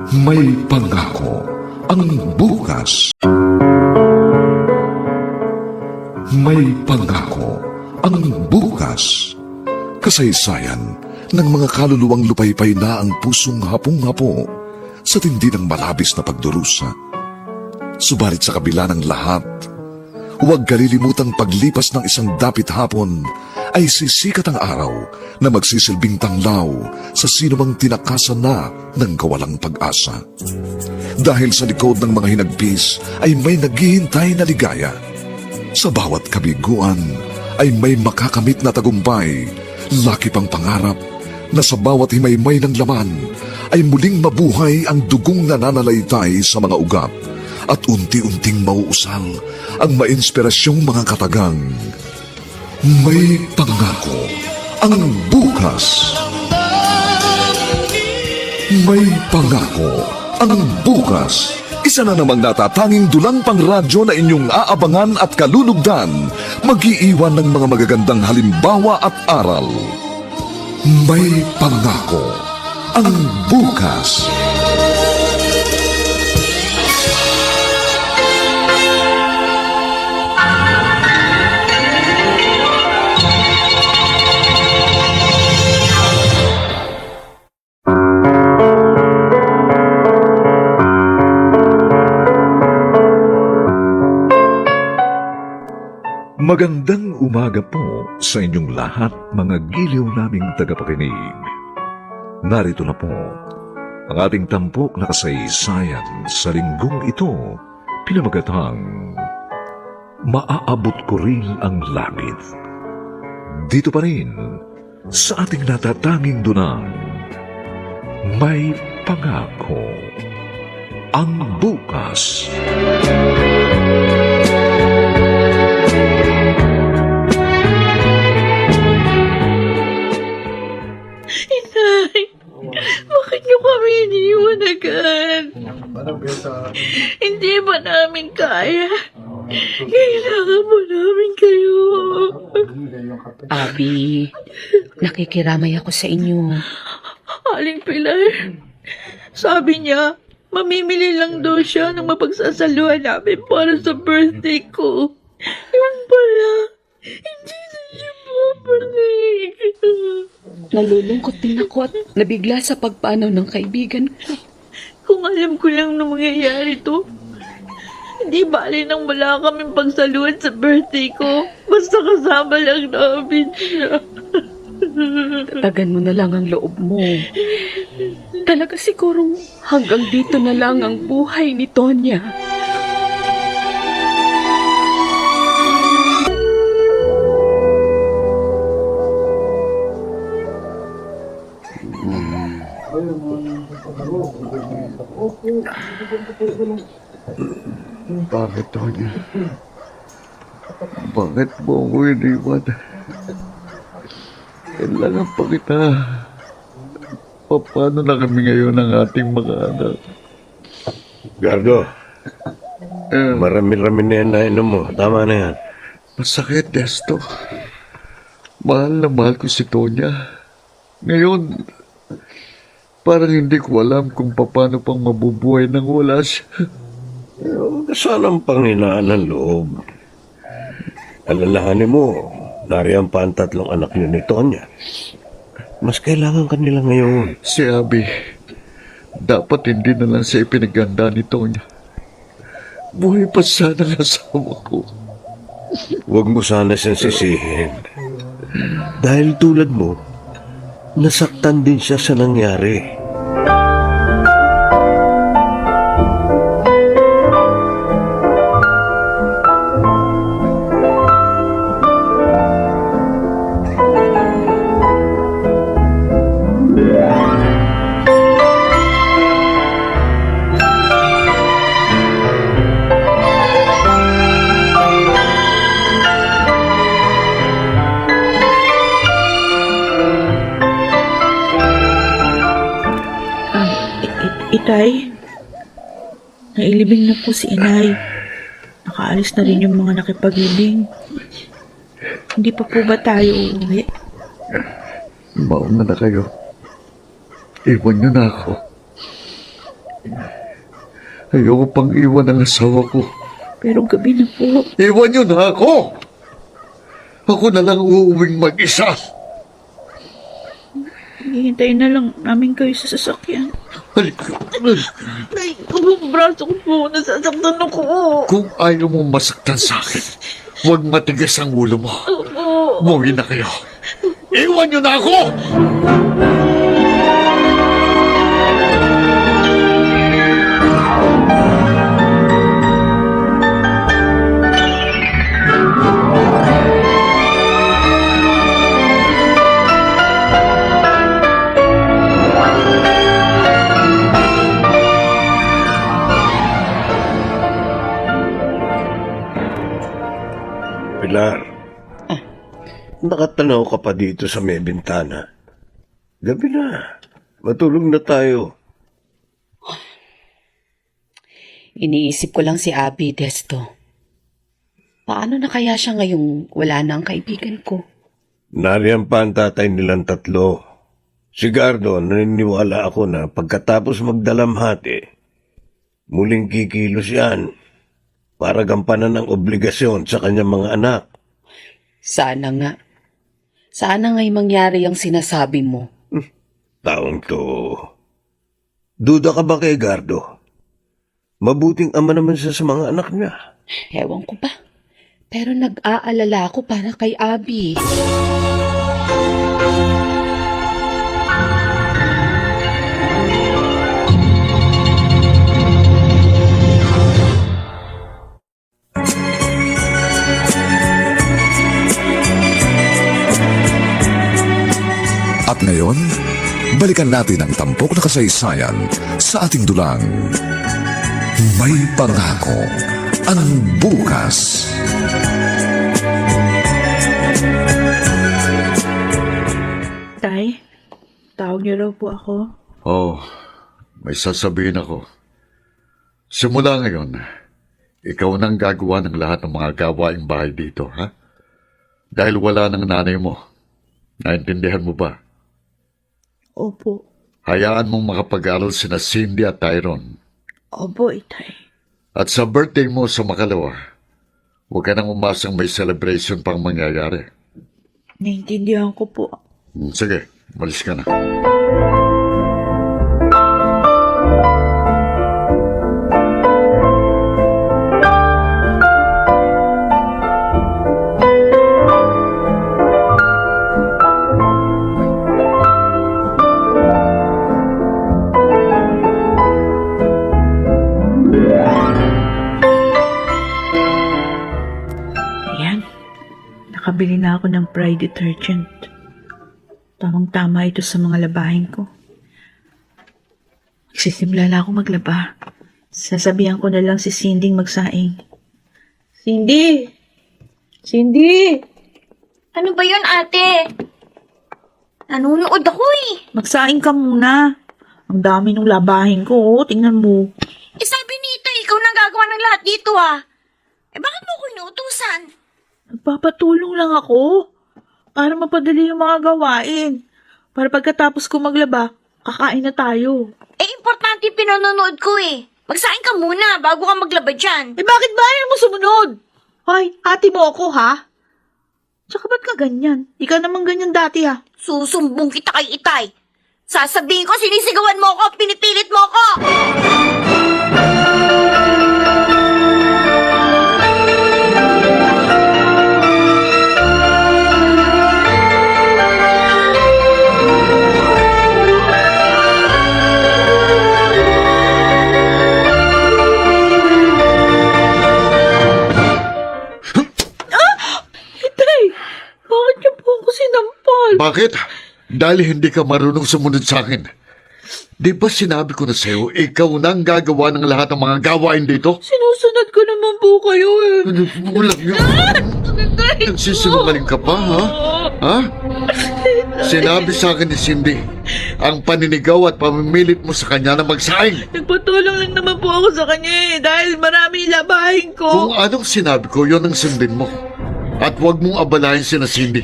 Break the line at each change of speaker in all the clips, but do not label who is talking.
May pangako ang bukas. May pangako ang bukas. Kasaysayan ng mga kaluluwang lupaypay na ang pusong hapong-hapo sa tindi ng malabis na pagdurusa. Subalit sa kabila ng lahat, huwag kalilimutang paglipas ng isang dapit hapon ay sisikat ang araw na magsisilbing tanglaw sa sinumang tinakasan na ng kawalang pag-asa. Dahil sa likod ng mga hinagpis ay may naghihintay na ligaya. Sa bawat kabiguan ay may makakamit na tagumpay, laki pang pangarap na sa bawat himaymay ng laman ay muling mabuhay ang dugong nananalaytay sa mga ugat at unti-unting mauusal ang mainspirasyong mga katagang. May pangako ang bukas. May pangako ang bukas. Isa na namang natatanging dulang pang radyo na inyong aabangan at kalulugdan, mag-iiwan ng mga magagandang halimbawa at aral. May pangako ang bukas. Magandang umaga po sa inyong lahat, mga giliw naming tagapakinig. Narito na po ang ating tampok na kasaysayan sa linggong ito, pinamagatang Maaabot Ko Rin Ang Langit. Dito pa rin sa ating natatanging dunang May Pangako ang bukas.
Bakit niyo kami iniwan agad? Hindi ba namin kaya? Kailangan mo namin kayo.
Abi, nakikiramay ako sa inyo.
Aling Pilar, sabi niya, mamimili lang daw siya ng mapagsasaluhan namin para sa birthday ko. Yung pala, hindi na siya babalik.
Nalulungkot din ako at nabigla sa pagpanaw ng kaibigan ko.
Kung alam ko lang na mangyayari to, hindi bali nang wala kaming pagsaluhan sa birthday ko. Basta kasama lang namin siya.
Tatagan mo na lang ang loob mo. Talaga sigurong hanggang dito na lang ang buhay ni Tonya.
Bakit, Tonya? Bakit mo ako iniwan? Kailangan pa kita. Paano na kami ngayon ng ating mga anak?
Gardo, marami-rami na yan na inom mo. Tama na yan.
Masakit, Desto. Mahal na mahal ko si Tonya. Ngayon, parang hindi ko alam kung paano pang mabubuhay nang wala siya.
Kasalang panghinaan ng loob. Alalahanin mo, nariyan pa ang tatlong anak niyo ni Tonya. Mas kailangan kanila ngayon.
Si Abby, dapat hindi na lang siya ipinaganda ni Tonya. Buhay pa sana ang asawa ko.
Huwag mo sana siyang sisihin. Dahil tulad mo, nasaktan din siya sa nangyari.
Itay, nailibing na po si Inay. Nakaalis na rin yung mga nakipag-libing. Hindi pa po ba tayo uuwi?
Mauna na kayo. Iwan niyo na ako. Ayoko pang iwan ang asawa ko.
Pero gabi na po.
Iwan niyo na ako! Ako na lang uuwing mag-isa.
Hihintayin na lang namin kayo sa sasakyan.
Halika.
Ay, kabang braso ko po. Nasasaktan ako.
Kung ayaw mo masaktan sa akin, huwag matigas ang ulo mo.
Opo.
Umuwi na kayo. Iwan niyo na ako!
Pilar, nakatanaw ka pa dito sa may bintana. Gabi na. Matulog na tayo.
Iniisip ko lang si Abby, Desto. Paano na kaya siya ngayong wala na ang kaibigan ko?
Nariyan pa ang tatay nilang tatlo. Si Gardo, naniniwala ako na pagkatapos magdalamhati, muling kikilos yan para gampanan ang obligasyon sa kanyang mga anak.
Sana nga. Sana nga'y mangyari ang sinasabi mo.
Taong to. Duda ka ba kay Gardo? Mabuting ama naman siya sa mga anak niya.
Ewan ko ba? Pero nag-aalala ako para kay Abby.
At ngayon, balikan natin ang tampok na kasaysayan sa ating dulang. May pangako ang bukas.
Tay, tawag niyo raw po ako.
Oh, may sasabihin ako. Simula ngayon, ikaw nang gagawa ng lahat ng mga gawaing bahay dito, ha? Dahil wala ng nanay mo. Naintindihan mo ba?
Opo.
Hayaan mong makapag-aral sina Cindy at Tyron.
Opo, Itay.
At sa birthday mo sa makalawa, huwag ka nang umasang may celebration pang mangyayari.
Naintindihan ko po.
Sige, malis ka na.
Ayan. Nakabili na ako ng Pride detergent. Tamang-tama ito sa mga labahin ko. Magsisimula na ako maglaba. Sasabihan ko na lang si Cindy magsaing. Cindy! Cindy!
Ano ba yun, ate? Nanonood ako eh.
Magsaing ka muna. Ang dami ng labahin ko, oh. Tingnan mo.
Eh sabi ni Ita, ikaw na gagawa ng lahat dito ah. Eh bakit mo ko inuutusan?
Nagpapatulong lang ako. Para mapadali yung mga gawain. Para pagkatapos ko maglaba, kakain na tayo.
Eh importante yung pinanonood ko eh. Magsaing ka muna bago ka maglaba dyan.
Eh bakit ba ayaw mo sumunod? Hoy, ate mo ako ha? Tsaka ba't ka ganyan? Di ka naman ganyan dati ha?
Susumbong kita kay Itay. Sasabihin ko, sinisigawan mo ako, pinipilit mo ako.
Itay, bakit niyo po ako sinampal?
Bakit? Dahil hindi ka marunong sumunod sa akin. Di ba sinabi ko na sa'yo, ikaw nang gagawa ng lahat ng mga gawain dito?
Sinusunod ko naman po kayo eh.
Walang yun. Nagsisinungaling ka pa, ha? Ha? Sinabi sa akin ni Cindy, ang paninigaw at pamimilit mo sa kanya na magsaing.
Nagpatulong lang naman po ako sa kanya eh. Dahil marami labahin
Kung
ko.
anong sinabi ko, yun ang sundin mo. At huwag mong abalahin si na Cindy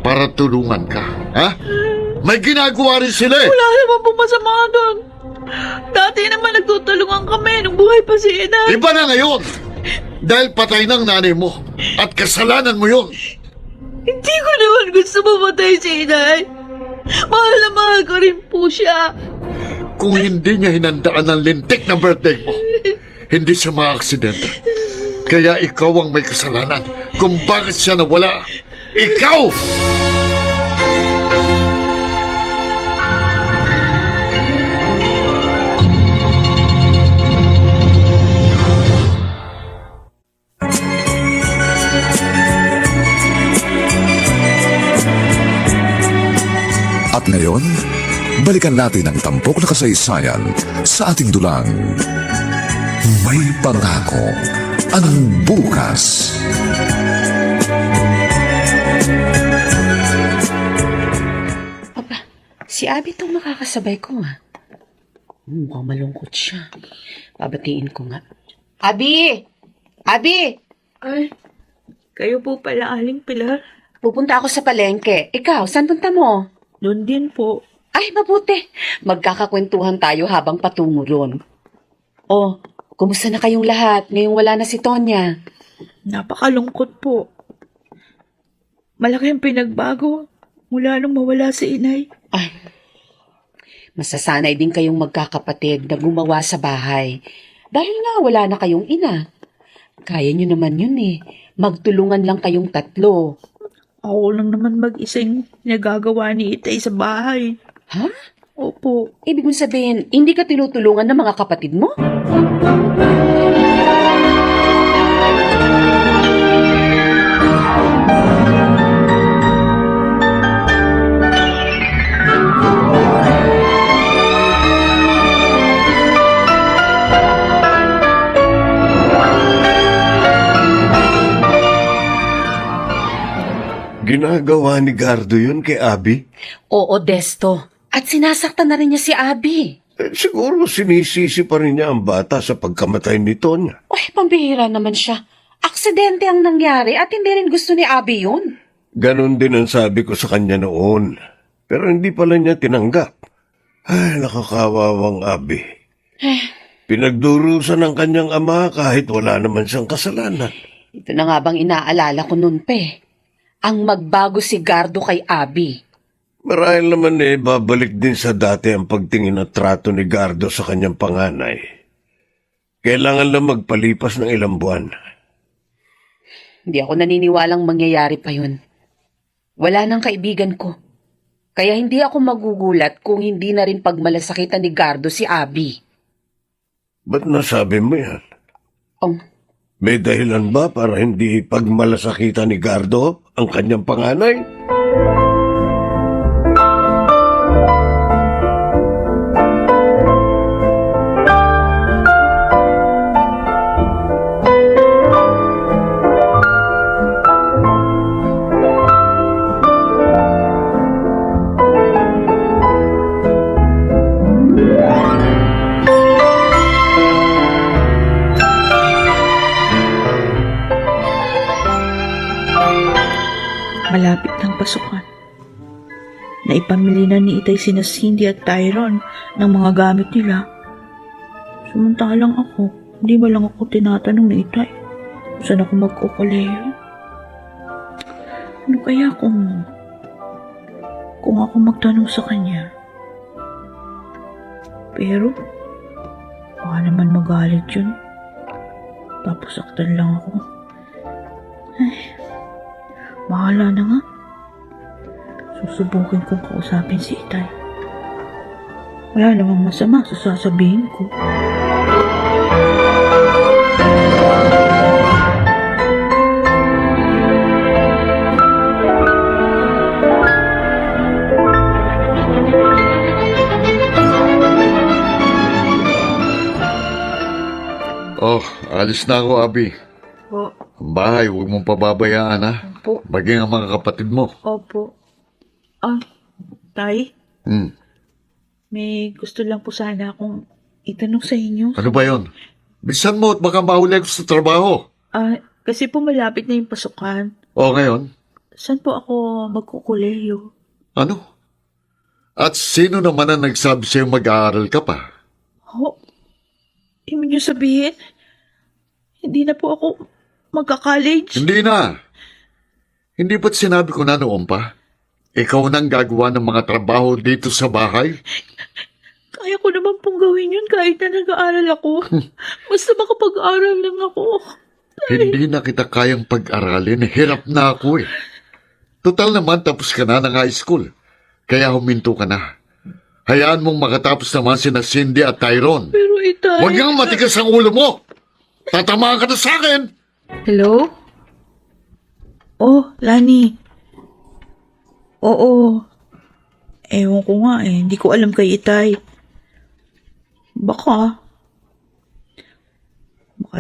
para tulungan ka, ha? May ginagawa rin sila eh.
Wala naman pong masama doon. Dati naman nagtutulungan kami nung buhay pa si inay.
Iba na ngayon. Dahil patay ng nanay mo. At kasalanan mo yun.
Hindi ko naman gusto mamatay si inay. Mahal na mahal ko rin po siya.
Kung hindi niya hinandaan ng lintik na birthday mo, hindi siya maaksidente. Kaya ikaw ang may kasalanan kung bakit siya nawala. Ikaw!
At ngayon, balikan natin ang tampok na kasaysayan sa ating dulang. May pangako ang bukas.
Aba, si Abby itong makakasabay ko mukhang malungkot siya. Babatiin ko nga. Abby! Abby!
Ay, kayo po pala, Aling Pilar.
Pupunta ako sa palengke. Ikaw, saan punta mo?
Doon din po.
Ay, mabuti. Magkakakwentuhan tayo habang patungo ron. Oh, kumusta na kayong lahat ngayong wala na si Tonya?
Napakalungkot po. Malaki ang pinagbago mula nung mawala si inay.
Ay, masasanay din kayong magkakapatid na gumawa sa bahay. Dahil nga wala na kayong ina. Kaya nyo naman yun eh. Magtulungan lang kayong tatlo.
Ako lang naman mag-isang nagagawa ni Itay sa bahay.
Ha?
Opo.
Ibig mong sabihin, hindi ka tinutulungan ng mga kapatid mo?
Ginagawa ni Gardo yun kay Abby?
Oo, Desto. At sinasaktan na rin niya si Abby.
Siguro sinisisi pa rin niya ang bata sa pagkamatay ni Tonya.
Uy, pambihira naman siya. Aksidente ang nangyari at hindi rin gusto ni Abby yun.
Ganon din ang sabi ko sa kanya noon. Pero hindi pala niya tinanggap. Ay, nakakawawang Abby. Pinagdurusan ng kanyang ama kahit wala naman siyang kasalanan.
Ito na nga bang inaalala ko nun, Pe. Ang magbago si Gardo kay Abby.
Marahil naman babalik din sa dati ang pagtingin at trato ni Gardo sa kanyang panganay. Kailangan lang magpalipas ng ilang buwan.
Hindi ako naniniwalang mangyayari pa yun. Wala nang kaibigan ko. Kaya hindi ako magugulat kung hindi na rin pagmalasakitan ni Gardo si Abby.
Ba't nasabi mo yan?
Oh,
May dahilan ba para hindi pagmalasakitan ni Gardo ang kanyang panganay?
Malapit ng pasukan. Naipamili na ni Itay sina Cindy at Tyron ng mga gamit nila. Samantalang ako, hindi ba lang ako tinatanong ni Itay saan ako magkukuleyo? Ano kaya kung ako magtanong sa kanya? Pero, baka naman magalit yun. Tapos saktan lang ako. Ay, bahala na nga. Susubukin kong kausapin si Itay. Wala namang masama sa sasabihin ko.
Oh, alis na ako, Abby.
Po,
Ang bahay, huwag mong pababayaan, ha?
po,
Maging ang mga kapatid mo.
opo. Ah, Tay, may gusto lang po sana akong itanong sa inyo.
Ano ba yon? Bisan mo at baka mahuli ako sa trabaho.
Kasi po malapit na yung pasukan.
O ngayon,
Saan po ako magkukuleyo?
ano? At sino naman ang nagsabi sa'yo mag-aaral ka pa?
Oh, ibig niyo sabihin, hindi na po ako magka-college?
Hindi na. Hindi ba't sinabi ko na noon pa? Ikaw nang gagawa ng mga trabaho dito sa bahay?
Kaya ko naman pong gawin yun kahit na nag-aaral ako. Basta makapag-aral lang ako.
Hindi na kita kayang pag-aralin. Hirap na ako eh. Total naman tapos ka na ng high school. Kaya huminto ka na. Hayaan mong makatapos naman sina Cindy at Tyrone.
Pero itay...
Huwag kang matigas ang ulo mo! Tatamaan ka na sa akin!
Hello? Oh, Lani. Oo. Ewan ko nga eh. Hindi ko alam kay Itay. Baka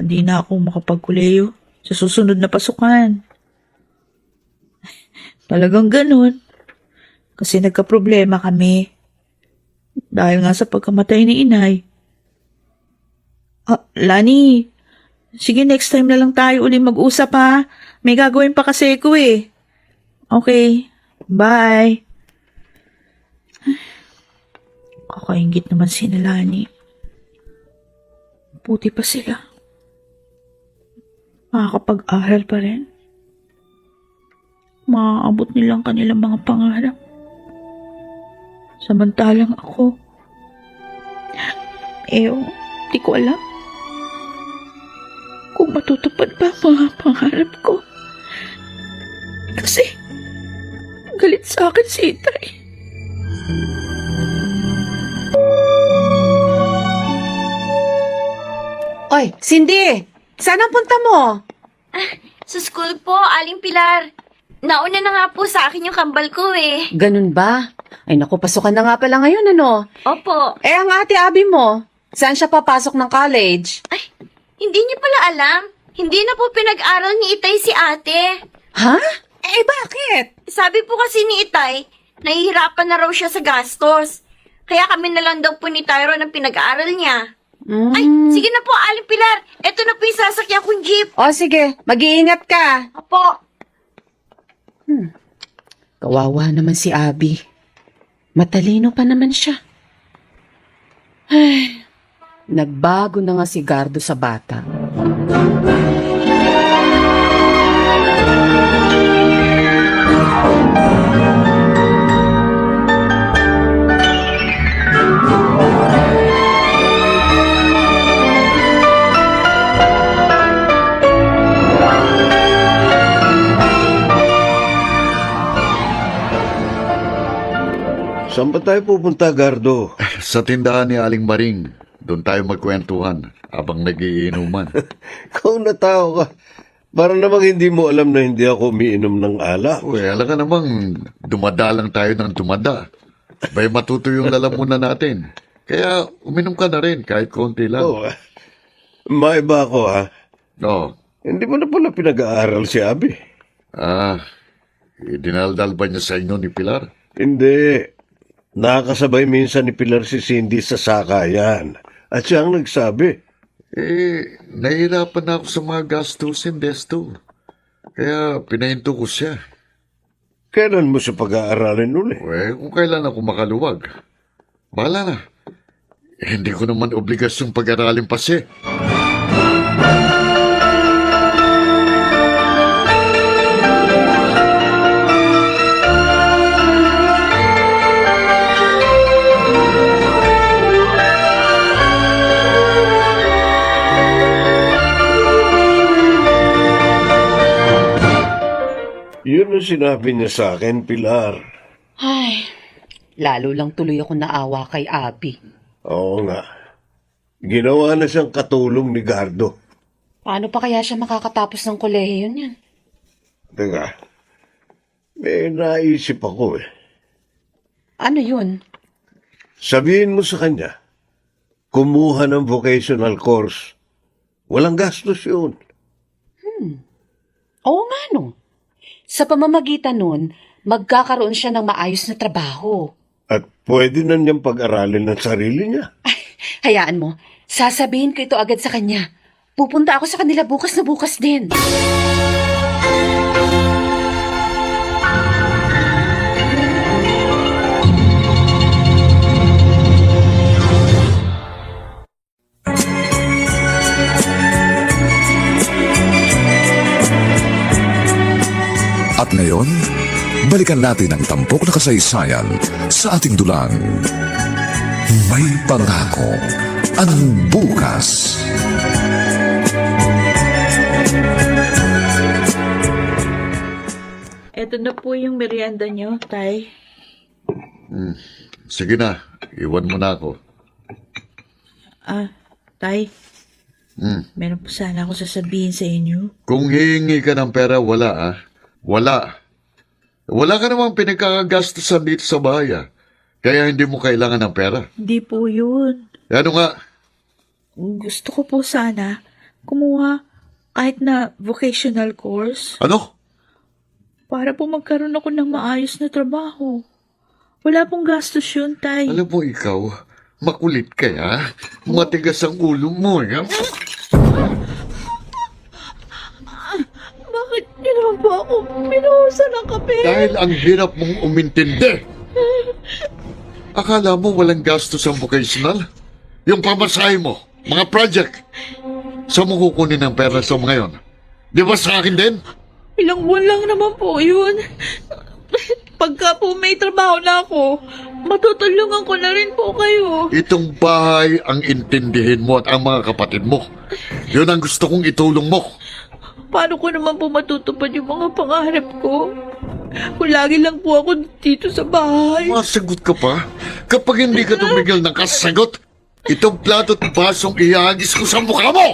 di na ako makapagkuleyo sa susunod na pasukan. Talagang ganun. Kasi nagka-problema kami. Dahil nga sa pagkamatay ni Inay. Lani, sige next time na lang tayo uli mag-usap ha. May gagawin pa kasi ko eh. Okay, bye. Kakaingit naman si Lani. Buti pa sila. Makakapag-aral pa rin. Maaabot nilang kanilang mga pangarap. Samantalang ako, di ko alam kung matutupad ba ang mga pangarap ko. Kasi, galit sa akin si Itay.
Oy, Cindy! Saan ang punta mo?
Sa school po, Aling Pilar. Nauna na nga po sa akin yung kambal ko eh.
Ganun ba? Ay naku, pasukan na nga pala ngayon, ano?
Opo.
Eh, ang ate Abby mo, saan siya papasok ng college?
Ay, hindi niyo pala alam. Hindi na po pinag-aral ni Itay si ate.
Ha? Eh, bakit?
Sabi po kasi ni Itay, nahihirapan na raw siya sa gastos. Kaya kami na lang daw po ni Tyrone ang pinag-aaral niya. Ay, sige na po, Aling Pilar. Ito na po yung sasakyan kong jeep.
O sige, mag-iingat ka.
Opo.
Kawawa naman si Abby. Matalino pa naman siya. Ay, nagbago na nga si Gardo sa bata.
Saan ba tayo pupunta, Gardo?
Sa tindahan ni Aling Maring, doon tayo magkwentuhan habang nagiinuman.
Kung natao ka, para namang hindi mo alam na hindi ako umiinom ng alak.
Uy, alam ka namang dumadalang tayo ng dumada. Bay matuto yung lalamunan natin. Kaya uminom ka na rin kahit konti lang.
Oh, maiba ako ha.
Oo.
Hindi mo na pala pinag-aaral si Abby.
Dinaldal ba niya sa inyo ni Pilar?
Hindi. Nakakasabay minsan ni Pilar si Cindy sa sakayan. At siya ang nagsabi.
Nahihirapan na ako sa mga gastusin, Desto. Kaya pinahinto ko siya.
Kailan mo siya pag-aaralin uli?
Kung kailan ako makaluwag. Bahala na. Hindi ko naman obligasyong pag-aralin pa siya.
Yun ang sinabi niya sa akin, Pilar.
Ay, lalo lang tuloy ako naawa kay Abby.
Oo nga. Ginawa na siyang katulong ni Gardo.
Paano pa kaya siya makakatapos ng kolehiyo niyan?
Teka, may naisip ako eh.
Ano yun?
Sabihin mo sa kanya, kumuha ng vocational course. Walang gastos yun.
Oo nga no. Sa pamamagitan nun, magkakaroon siya ng maayos na trabaho.
At pwede na niyang pag-aralin ng sarili niya.
Hayaan mo, sasabihin ko ito agad sa kanya. Pupunta ako sa kanila bukas na bukas din.
balikan natin ang tampok na kasaysayan sa ating dulang. May pangako ang bukas.
Eto na po yung merienda nyo, Tay.
Sige na, iwan mo na ako.
Tay, meron po sana ako sasabihin sa inyo.
Kung hihingi ka ng pera, wala Wala. Wala ka namang pinagkakagastusan dito sa bahay Kaya hindi mo kailangan ng pera.
Hindi po yun.
Ano nga?
Gusto ko po sana kumuha kahit na vocational course
Ano?
para po magkaroon ako ng maayos na trabaho. Wala pong gastos yun, Tay.
Alam mo ikaw, makulit kaya? Matigas ang ulo mo,
Bakit niyo naman po ako pinuhusan ng kape?
Dahil ang hirap mong umintindi. Akala mo walang gastos ang vocational? Yung pamasahe mo, mga project. Saan mo kukunin ang pera sa mga yon? Di ba sa akin din?
Ilang buwan lang naman po yun. Pagka po may trabaho na ako, matutulungan ko na rin po kayo.
Itong bahay ang intindihin mo at ang mga kapatid mo. Yun ang gusto kong itulong mo.
Paano ko naman po matutupad yung mga pangarap ko? Kung lagi lang po ako dito sa bahay.
Masagot ka pa? Kapag hindi ka tumigil ng kasagot, itong plato at basong ihagis ko sa mukha mo!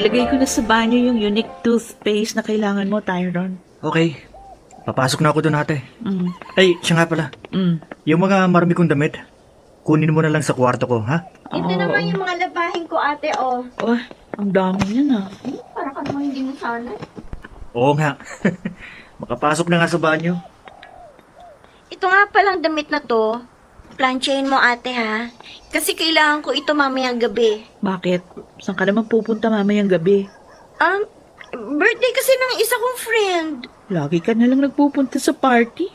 Nailagay ko na sa banyo yung unique toothpaste na kailangan mo, Tyron.
Okay. Papasok na ako doon, ate. Ay, siya nga pala.
Mm.
Yung mga marami kong damit, kunin mo na lang sa kwarto ko, ha?
Ito naman yung mga labahin ko, ate, oh.
Oh, ang dami niya na.
Para ka namang hindi mo sana.
Oo nga. Makapasok na nga sa banyo.
Ito nga palang damit na to. Planchain mo, ate, ha? Kasi kailangan ko ito mamayang gabi.
Bakit? Saan ka naman pupunta mamayang gabi?
Birthday kasi ng isa kong friend.
Lagi ka na lang nagpupunta sa party.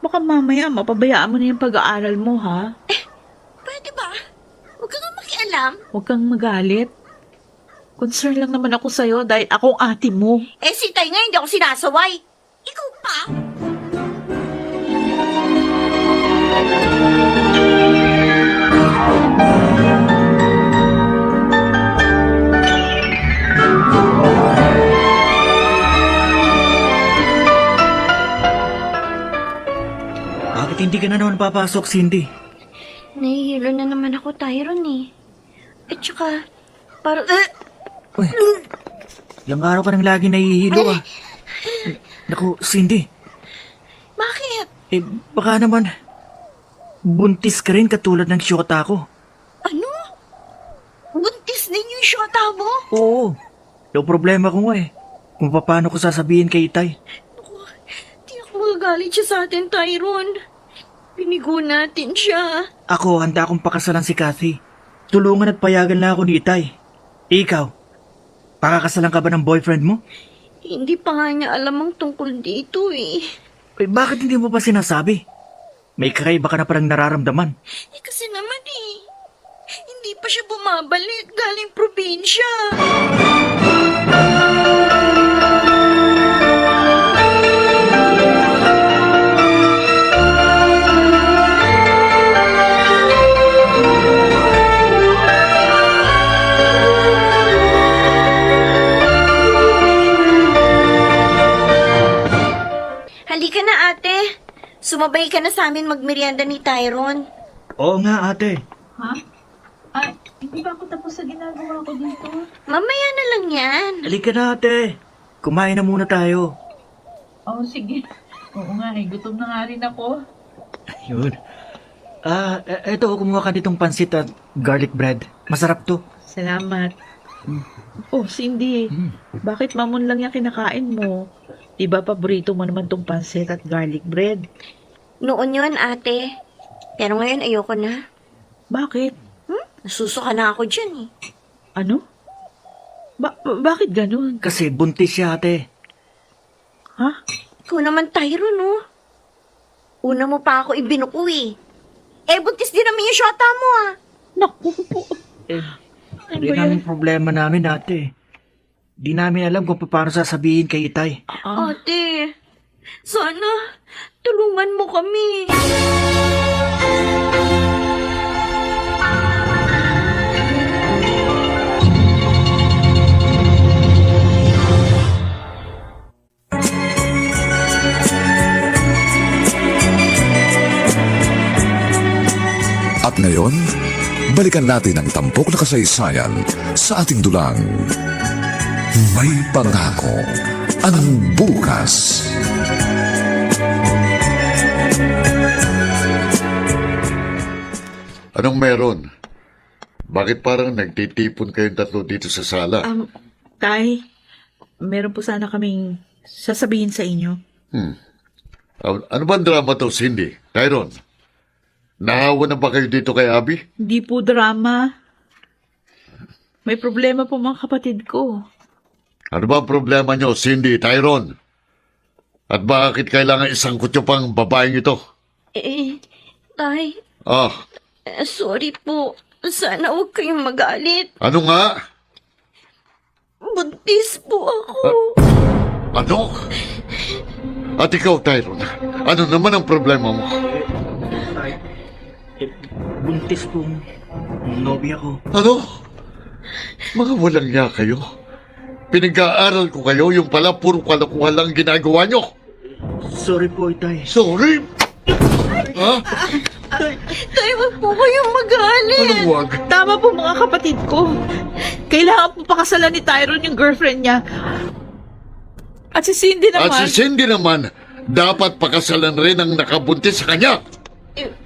Baka mamaya mapabayaan mo na yung pag-aaral mo, ha?
Pwede ba? Huwag ka nga makialam.
Huwag kang magalit. Concern lang naman ako sa'yo dahil akong ate mo.
Si Tay nga, hindi ako sinasaway. Ikaw pa?
Bakit hindi ka na naman papasok, Cindy?
Nahihilo na naman ako, Tyron, At saka, parang...
Uy, ilang araw ka nang lagi nahihilo, Naku, Cindy,
Bakit?
baka naman, buntis ka rin katulad ng syota ko.
Ano? Buntis din yung syota mo?
Oo, yung problema ko nga kung paano ko sasabihin kay Itay.
Di ako magagalit siya sa atin, Tyron. Pinigo natin siya.
Ako, handa akong pakasalan si Kathy. Tulungan at payagan na ako ni Itay. Ikaw, pakakasalan ka ba ng boyfriend mo?
Hindi pa nga niya alam ang tungkol dito,
Bakit hindi mo pa sinasabi? May kakaiba ka na parang nararamdaman.
Kasi naman, hindi pa siya bumabalik galing probinsya. Halika na, ate. Sumabay ka na sa amin magmerienda ni Tyron.
Oo nga, ate.
Ha? Hindi ba ako tapos sa ginagawa ko dito?
Mamaya na lang yan.
Halika na, ate. Kumain na muna tayo.
Oo, sige. Oo nga eh, gutom na nga rin ako.
Yun. Eto, kumuha ka nitong pansit at garlic bread. Masarap to.
Salamat. Oh, Cindy, bakit mamon lang yung kinakain mo? Diba paborito mo naman tong pansit at garlic bread?
Noon yun, ate. Pero ngayon ayoko na.
Bakit?
Nasusuka na ako dyan eh.
Ano? Bakit ganun?
Kasi buntis siya, ate.
Ha?
Ikaw naman, Tyro, no? Una mo pa ako ibinuko eh. Eh, buntis din naman yung shota mo ah.
Naku po. Ano
Hindi
ba yan?
namin problema namin, ate. Di namin alam kung paano sasabihin kay Itay.
Ate, sana tulungan mo kami.
At ngayon, balikan natin ang tampok na kasaysayan sa ating dulang. May pangako ang bukas.
Anong meron? Bakit parang nagtitipon kayong tatlo dito sa sala?
Tay, meron po sana kaming sasabihin sa inyo.
Ano ba ang drama to, Cindy? Tyron? Nahawa na ba kayo dito kay Abby?
Hindi po drama. May problema po mga kapatid ko.
Ano ba ang problema nyo, Cindy, Tyron? At bakit kailangan isang kutyo pang babaeng ito?
Tay, sorry po. Sana huwag kayong magalit.
Ano nga?
Buntis po ako.
Ano? At ikaw, Tyron, ano naman ang problema mo?
Buntis pong nobya ko.
Ano? Mga walang niya kayo. Pinag-aaral ko kayo, yung pala puro kalokohan lang ginagawa nyo.
Sorry po, Itay.
Sorry! Ha?
Tay, huwag po kayong magalit.
Anong wag?
Tama po mga kapatid ko. Kailangan po pakasalan ni Tyron yung girlfriend niya. At si Cindy naman.
At si Cindy naman, dapat pakasalan rin ang nakabuntis sa kanya.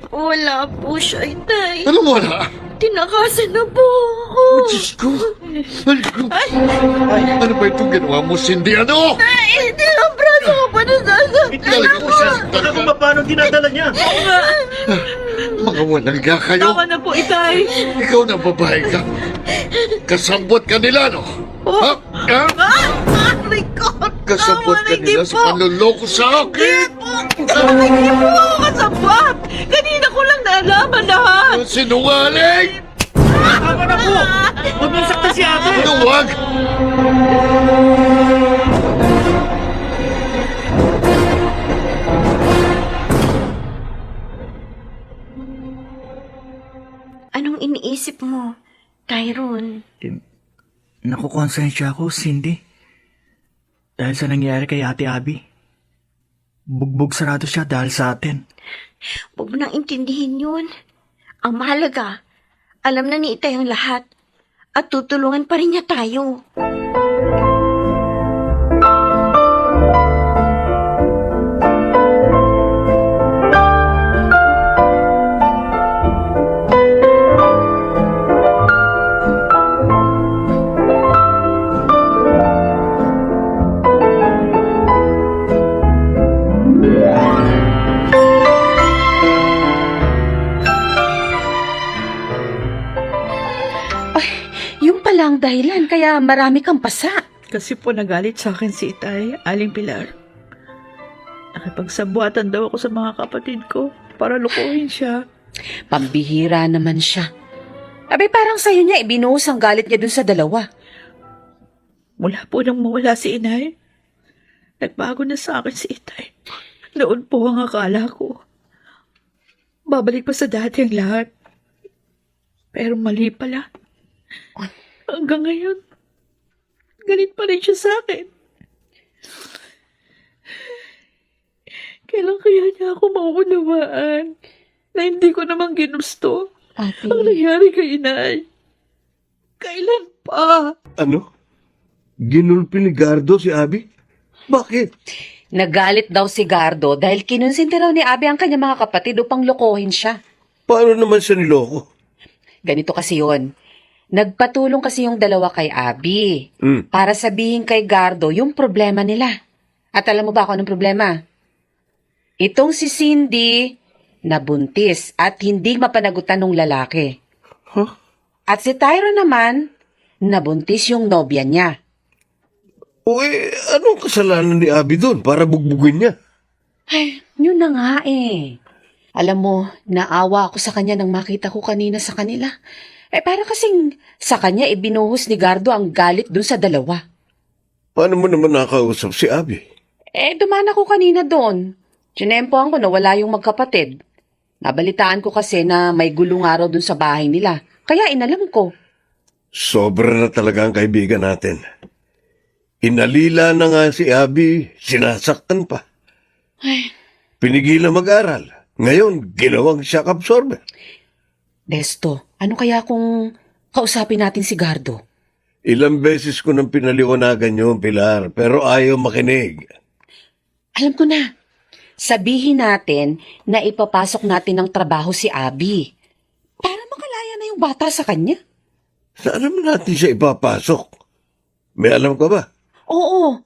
Wala po siya, Tay.
Anong wala?
Tinakasan na po ako.
Diyos ko. Ano ba itong ginawa mo, Cindy? Ano?
Ay, nilabraso ko pa na sasaktan
Talaga ko siya.
Ano kung paano dinadala niya?
Mga walang niya kayo.
Tama na po, Itay.
Ikaw na babae ka. Kasambot ka nila, no? Ha? Ha?
Aray ko.
Kasambot ka nila sa panluloko sa akin.
Hindi po ako kasabot. Kanina ko lang naalaman lahat.
Sinungaling!
Tama na po! Huwag mong sakta si ate!
Ano wag?
Anong iniisip mo, Tyron?
Nakukonsensya ako, Cindy. Dahil sa nangyari kay Ate Abby. Bugbog sarado siya dahil sa atin.
Huwag mo nang intindihin yun. Ang mahalaga, alam na ni Itay ang lahat. At tutulungan pa rin niya tayo.
Yung pala ang dahilan, kaya marami kang pasa.
Kasi po nagalit sa akin si Itay, Aling Pilar. Nakipagsabuatan daw ako sa mga kapatid ko para lukuhin siya.
Pambihira naman siya. Abay, parang sa'yo niya ibinuhos ang galit niya dun sa dalawa.
Mula po nang mawala si Inay, nagbago na sa akin si Itay. Noon po ang akala ko. Babalik pa sa dati ang lahat. Pero mali pala. Hanggang ngayon, galit pa rin siya sa akin. Kailan kaya niya ako mauunawaan na hindi ko naman ginusto
Ate,
ang nangyari kay Inay? Kailan pa?
Ano? Ginulpi ni Gardo si Abby? Bakit?
Nagalit daw si Gardo dahil kinonsinti raw ni Abby ang kanyang mga kapatid upang lokohin siya.
Paano naman siya niloko?
Ganito kasi yon. Nagpatulong kasi yung dalawa kay Abby para sabihin kay Gardo yung problema nila. At alam mo ba kung anong problema? Itong si Cindy nabuntis at hindi mapanagutan ng lalaki.
Huh?
At si Tyro naman, nabuntis yung nobya niya.
Uy, anong kasalanan ni Abby doon para bugbugin niya?
Ay, yun na nga eh. Alam mo, naawa ako sa kanya nang makita ko kanina sa kanila. Para kasing sa kanya ibinuhos ni Gardo ang galit dun sa dalawa.
Paano mo naman nakausap si Abby?
Dumaan ako kanina doon. Tinempohan ko na wala yung magkapatid. Nabalitaan ko kasi na may gulong araw dun sa bahay nila. Kaya inalam ko.
Sobra na talaga ang kaibigan natin. Inalila na nga si Abby, sinasaktan pa. Pinigilan mag-aral. Ngayon, ginawang shock absorber.
Desto, ano kaya kung kausapin natin si Gardo?
Ilang beses ko nang pinaliwanagan yun, Pilar, pero ayaw makinig.
Alam ko na. Sabihin natin na ipapasok natin ng trabaho si Abby. Para makalaya na yung bata sa kanya.
Saan naman natin siya ipapasok? May alam ka ba?
Oo,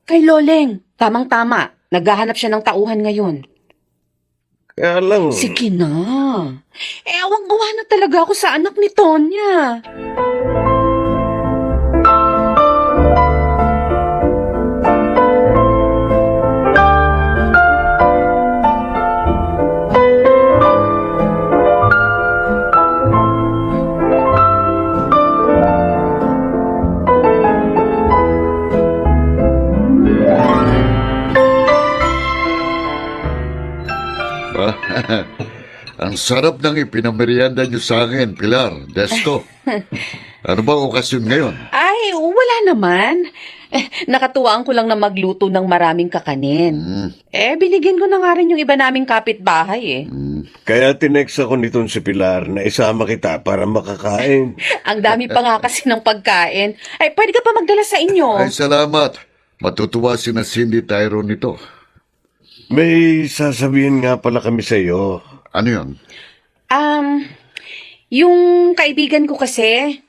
kay Loleng. Tamang-tama. Naghahanap siya ng tauhan ngayon.
Kaya lang...
Sige na. Awang-awa na talaga ako sa anak ni Tonya.
Ang sarap ng ipinamerienda niyo sa akin, Pilar, Desto. Ano bang okasyon ngayon?
Ay, wala naman. Nakatuwaan ko lang na magluto ng maraming kakanin. Binigyan ko na nga rin yung iba naming kapitbahay eh.
Kaya tinext ako nitong si Pilar na isama kita para makakain.
Ang dami pa nga kasi ng pagkain. Pwede ka pa magdala sa inyo.
Ay, salamat. Matutuwa si na Cindy Tyro nito.
May sasabihin nga pala kami sa iyo.
Ano yun?
Yung kaibigan ko kasi,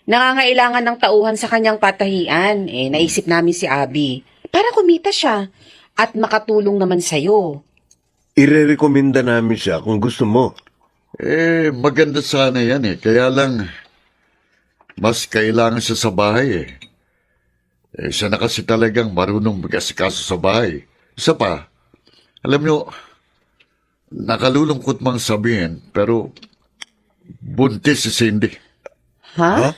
nangangailangan ng tauhan sa kanyang patahian. Naisip namin si Abby. Para kumita siya at makatulong naman sa'yo.
Irerekomenda namin siya kung gusto mo.
Maganda sana yan eh. Kaya lang, mas kailangan siya sa bahay eh. Siya na kasi talagang marunong mag-asikaso sa bahay. Isa pa, alam nyo, nakalulungkot mang sabihin, pero buntis si Cindy.
Ha?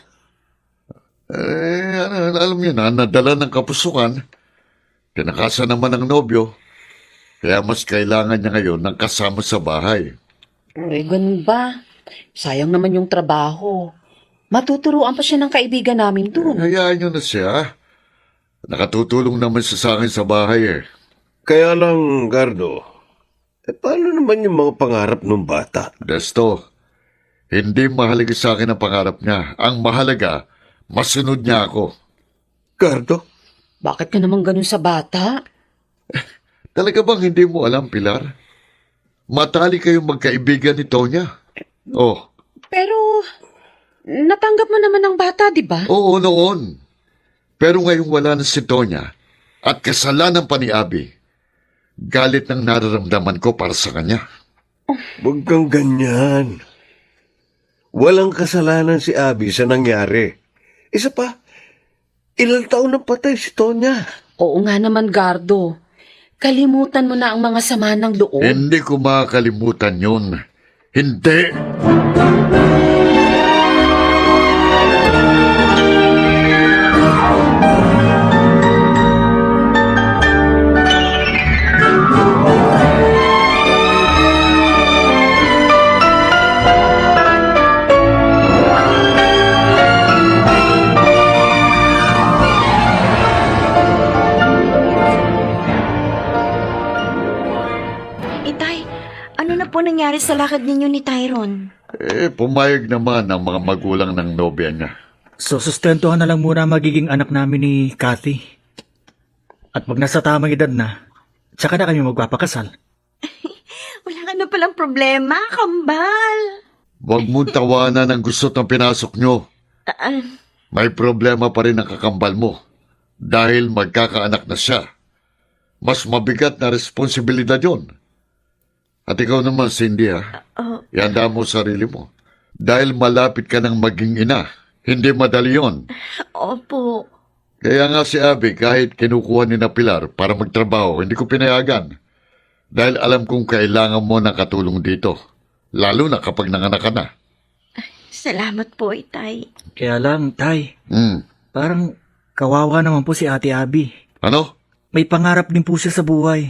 Alam nyo na, nadala ng kapusukan, pinakasa naman ng nobyo, kaya mas kailangan niya ngayon ng kasama sa bahay.
Ganun ba? Sayang naman yung trabaho. Matuturuan pa siya ng kaibigan namin dun.
Hayaan nyo na siya. Nakatutulong naman siya sa akin sa bahay eh.
Kaya lang, Gardo, paano naman yung mga pangarap ng bata?
Desto, hindi mahalaga sa akin ang pangarap niya. Ang mahalaga, masunod niya ako.
Gardo?
Bakit ka naman ganun sa bata?
Talaga bang hindi mo alam, Pilar? Matali kayong magkaibigan ni Tonya. Oh,
Pero, natanggap mo naman ang bata, di ba?
oo noon. Pero ngayong wala na si Tonya at kasalanan pa ni Abby, galit ng nararamdaman ko para sa kanya.
Huwag kang ganyan. Walang kasalanan si Abby sa nangyari. Isa pa, ilang taon na patay si Tonya.
Oo nga naman, Gardo. Kalimutan mo na ang mga sama ng loob.
Hindi ko makakalimutan yun. Hindi!
Itay, ano na po nangyari sa lakad ninyo ni Tyron?
Pumayag naman ang mga magulang ng nobya niya.
So, sustentuhan na lang muna ang magiging anak namin ni Kathy. At pag nasa tamang edad na, tsaka na kami magpapakasal.
Wala ka na palang problema, kambal.
Huwag mong tawanan ang gusto ng pinasok nyo. May problema pa rin ang kakambal mo dahil magkakaanak na siya. Mas mabigat na responsibilidad yon. At ikaw naman, Cindy, ihanda mo sarili mo. Dahil malapit ka ng maging ina. Hindi madali yon.
Opo.
Kaya nga si Abby, kahit kinukuha ni na Pilar para magtrabaho, hindi ko pinayagan. Dahil alam kong kailangan mo ng katulong dito. Lalo na kapag nanganak ka na.
Salamat po, Itay.
Kaya lang, Tay,
Hmm.
parang kawawa naman po si Ate Abby.
Ano?
May pangarap din po siya sa buhay.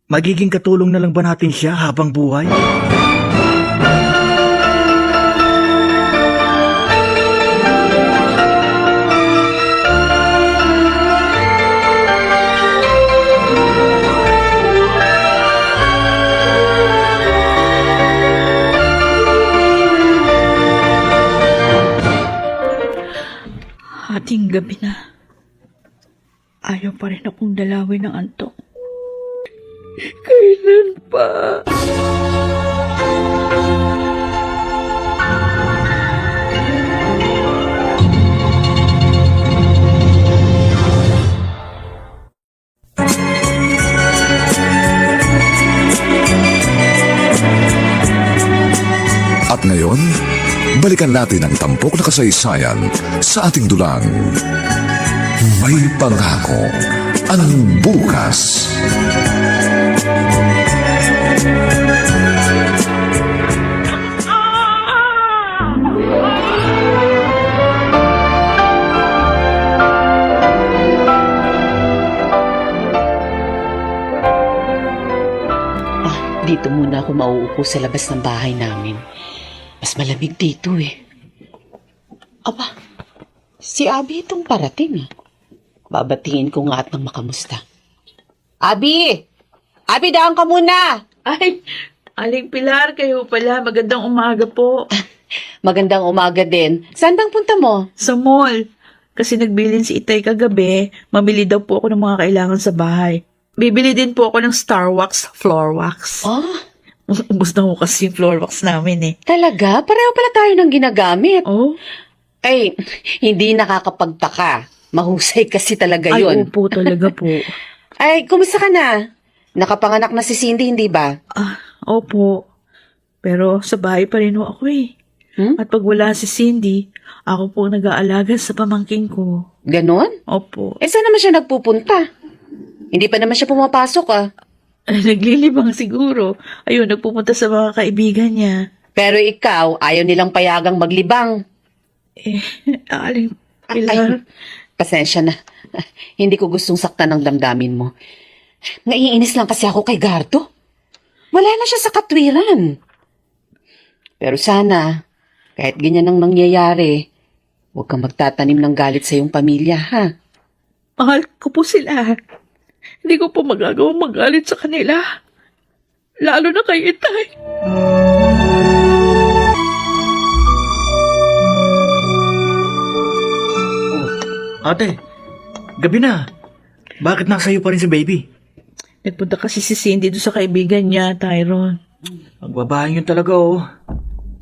Magiging katulong na lang ba natin siya habang buhay?
Hating gabi na. Ayaw pa rin akong dalawin ng antok. Kailan pa?
At ngayon, balikan natin ang tampok na kasaysayan sa ating dulang. May pangako ang bukas.
Dito muna ako mauupo sa labas ng bahay namin. Mas malamig dito eh. Aba, si Abby itong parating ah. Babatingin ko nga at nang makamusta. Abby! Abby, daan ka muna!
Ay, Aling Pilar, kayo pala. Magandang umaga po.
Magandang umaga din. Saan bang punta mo?
Sa mall. Kasi nagbilin si Itay kagabi, mamili daw po ako ng mga kailangan sa bahay. Bibili din po ako ng Star Wax Floor Wax.
Oh,
Ubus na ko kasi yung floor wax namin eh.
talaga? Pareho pala tayo ng ginagamit.
Oh?
Ay, hindi nakakapagtaka. Mahusay kasi talaga
Ay,
yun.
opo talaga po.
Ay, kumusta ka na? Nakapanganak na si Cindy, hindi ba?
Ah, opo. Pero sa bahay pa rin ho ako eh.
Hmm?
At pag wala si Cindy, ako po nag-aalaga sa pamangking ko.
Ganon?
Opo.
Eh, saan naman siya nagpupunta? Hindi pa naman siya pumapasok ah.
Naglilibang siguro. Ayun, nagpupunta sa mga kaibigan niya.
Pero ikaw, ayaw nilang payagang maglibang.
Aling
Ay,
Pilar.
pasensya na. Hindi ko gustong saktan ng damdamin mo. Naiinis lang kasi ako kay Gardo. Wala na siya sa katwiran. Pero sana, kahit ganyan ang nangyayari, huwag kang magtatanim ng galit sa iyong pamilya, ha?
Mahal ko po sila. Hindi ko po magagawang magalit sa kanila. Lalo na kay Itay.
Ate, gabi na. Bakit nasa iyo pa rin si baby?
Nagpunta kasi si Cindy doon sa kaibigan niya, Tyron.
Magbabahan yun talaga oh.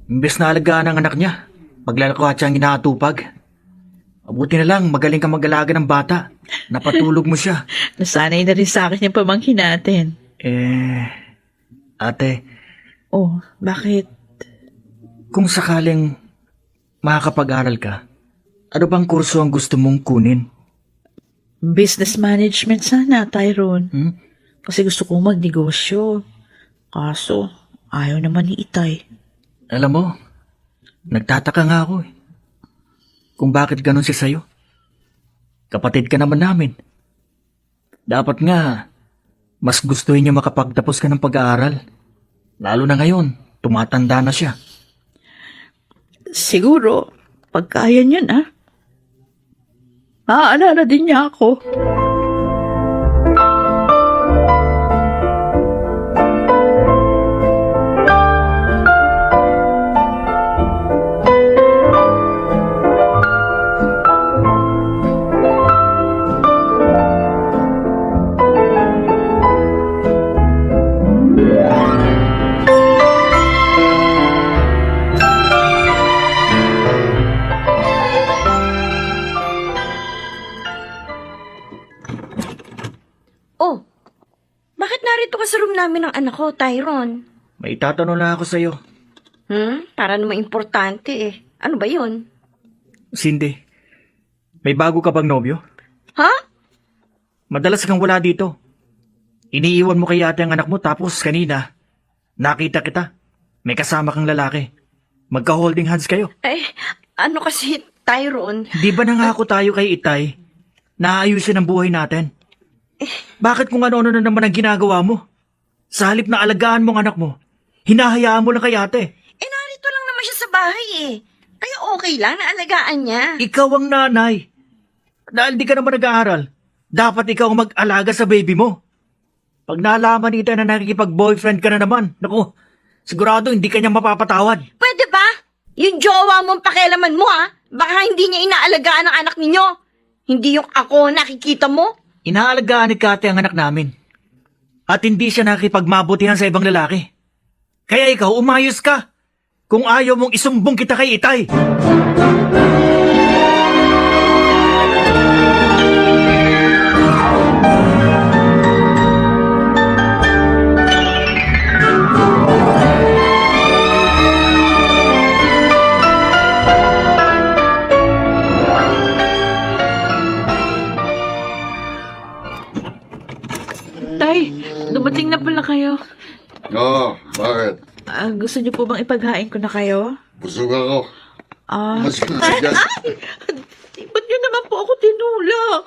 Imbes na alagaan ang anak niya, paglalakwa siya ang inaatupag. Mabuti na lang, magaling ka mag-alaga ng bata. Napatulog mo siya.
Nasanay na rin sa akin yung pamangkin natin.
Ate,
Oh, bakit?
kung sakaling makakapag-aral ka, ano bang kurso ang gusto mong kunin?
Business management sana, Tyron.
Hmm?
Kasi gusto kong magnegosyo. Kaso, ayaw naman ni Itay.
Alam mo, nagtataka nga ako eh. Kung bakit ganun siya sa'yo. Kapatid ka naman namin. Dapat nga, mas gustuhin niya makapagtapos ka ng pag-aaral. Lalo na ngayon, tumatanda na siya.
Siguro, pagkaya niya na. Maaalala din niya ako.
Oh, bakit narito ka sa room namin ng anak ko, Tyron?
May tatanong lang ako sa'yo.
Para naman importante eh. Ano ba yun?
Cindy, may bago ka bang nobyo?
Ha?
Madalas kang wala dito. Iniiwan mo kay ate ang anak mo tapos kanina, nakita kita. May kasama kang lalaki. Magka-holding hands kayo.
Eh, ano kasi, Tyron?
Di ba nangako tayo kay Itay na aayusin ang buhay natin? Bakit kung ano-ano na naman ang ginagawa mo? Sa halip na alagaan mo ang anak mo, hinahayaan mo lang kay ate.
Eh, narito lang naman siya sa bahay eh. Kaya okay lang na alagaan niya.
Ikaw ang nanay. Dahil di ka naman nag-aaral, dapat ikaw ang mag-alaga sa baby mo. Pag nalaman nito na nakikipag-boyfriend ka na naman, naku, sigurado hindi ka niya mapapatawad.
Pwede ba? Yung jowa mong pakialaman mo ha? Baka hindi niya inaalagaan ang anak ninyo. Hindi yung ako nakikita mo.
Inaalagaan ni Kate ang anak namin. At hindi siya nakikipagmabutihan sa ibang lalaki. Kaya ikaw, umayos ka. Kung ayaw mong isumbong kita kay Itay.
Tay, dumating na pala kayo.
Oo, bakit?
Gusto niyo po bang ipaghain ko na kayo?
Busog ako. Mas dyan.
Ba't niyo naman po ako tinulak?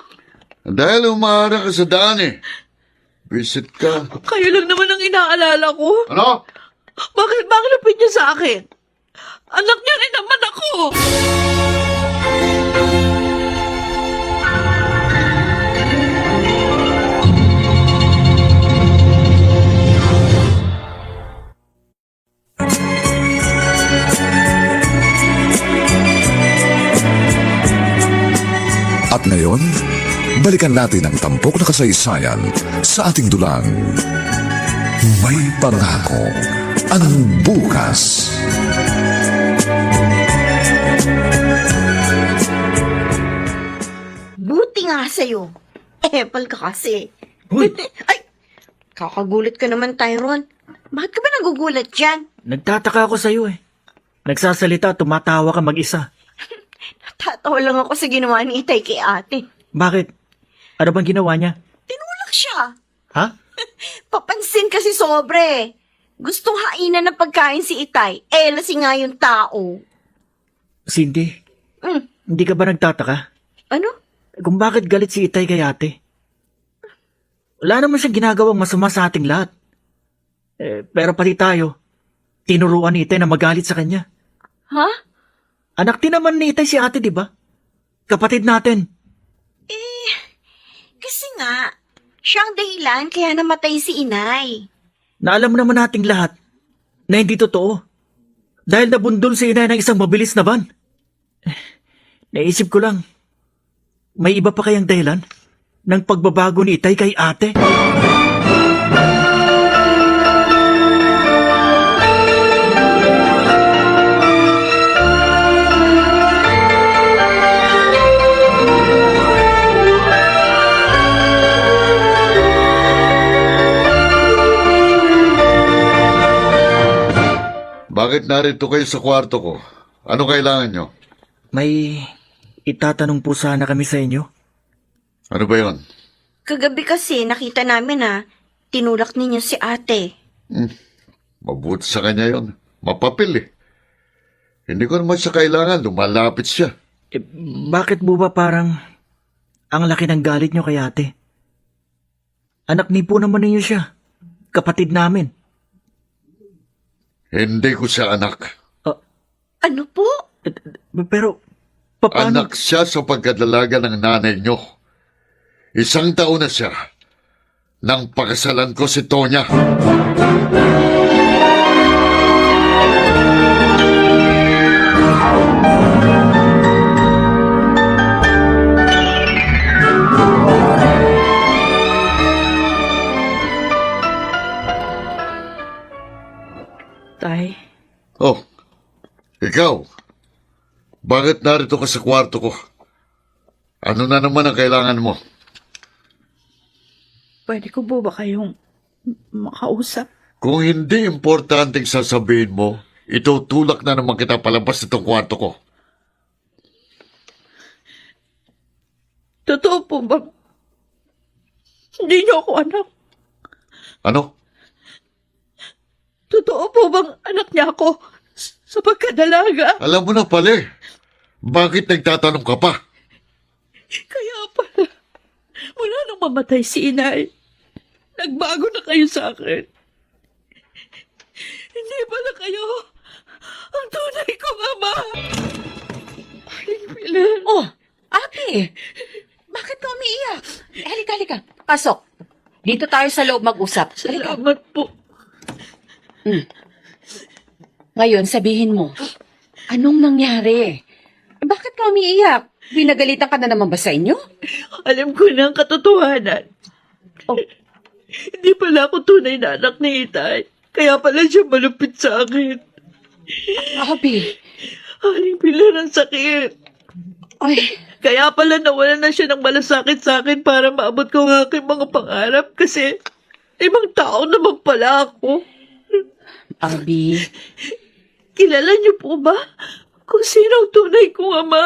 Dahil umaharap ka sa daan eh. Visit ka.
Kayo lang naman ang inaalala ko.
Ano?
Bakit bang lupit niyo sa akin? Anak niyo rin naman ako!
At ngayon, balikan natin ang tampok na kasaysayan sa ating dulang. May pangako ang bukas.
Buti nga sa'yo. Epal ka kasi.
Uy!
Ay! Kakagulat ka naman, Tyron. Bakit ka ba nagugulat dyan?
Nagtataka ako sa'yo eh. Nagsasalita, tumatawa ka mag-isa.
Tatawa lang ako sa ginawa ni Itay kay ate.
Bakit? Ano bang ginawa niya?
Tinulak siya.
Ha?
Papansin kasi sobre. Gustong hainan ng pagkain si Itay. Lasing nga yung tao.
Cindy,
Mm,
hindi ka ba nagtataka?
ano?
Kung bakit galit si Itay kay ate? Wala naman siyang ginagawang masama sa ating lahat. Pero pati tayo, tinuruan ni Itay na magalit sa kanya.
Ha?
Anak din naman ni Itay si ate, di ba? Kapatid natin.
Kasi nga, siyang dahilan kaya namatay si Inay.
Na alam naman nating lahat na hindi totoo. Dahil nabundol si Inay ng isang mabilis na van. Naisip ko lang, may iba pa kayang dahilan ng pagbabago ni Itay kay ate?
Bakit narito kayo sa kwarto ko? Ano kailangan nyo?
May itatanong po sana kami sa inyo.
Ano ba yon?
Kagabi kasi nakita namin tinulak ninyo si ate.
Mabuti sa kanya yon. Mapapil eh. Hindi ko naman siya kailangan. Lumalapit siya.
Bakit po ba parang ang laki ng galit nyo kay ate? Anak ni po naman ninyo siya. Kapatid namin.
Hindi ko siya anak.
Ano po?
Pero, paano?
Anak siya sa pagkadalaga ng nanay nyo. 1 taon na siya nang pakasalan ko si Tonya. Oh, ikaw. Bakit narito ka sa kwarto ko? Ano na naman ang kailangan mo?
Pwede ko po ba kayong makausap?
Kung hindi importanteng sasabihin mo, itutulak na naman kita palabas nitong kwarto ko.
Totoo po ba? Hindi niyo ako anak.
Ano?
Totoo po bang anak niya ako sa pagkadalaga?
Alam mo na pala eh. Bakit nagtatanong ka pa?
Kaya pala, mula nung mamatay si inay, nagbago na kayo sa akin. Hindi pala kayo ang tunay kong ama. Aling Pilar.
Oh, ate! Bakit ka umiiyak? Halika. Pasok. Dito tayo sa loob mag-usap. Halika.
Salamat po.
Ngayon, sabihin mo, anong nangyari? Bakit ka umiiyak? Pinagalitan ka na naman ba sa inyo?
Alam ko na ang katotohanan.
Oh,
Hindi pala ako tunay na anak ni Itay. Kaya pala siya malupit sa akin.
Abi.
Aling Pilar, ang sakit.
Ay,
Kaya pala nawala na siya ng malasakit sa akin para maabot ko ang aking mga pangarap kasi ibang tao naman pala ako.
Abi.
Kilala niyo po ba kung sino ang tunay kong ama?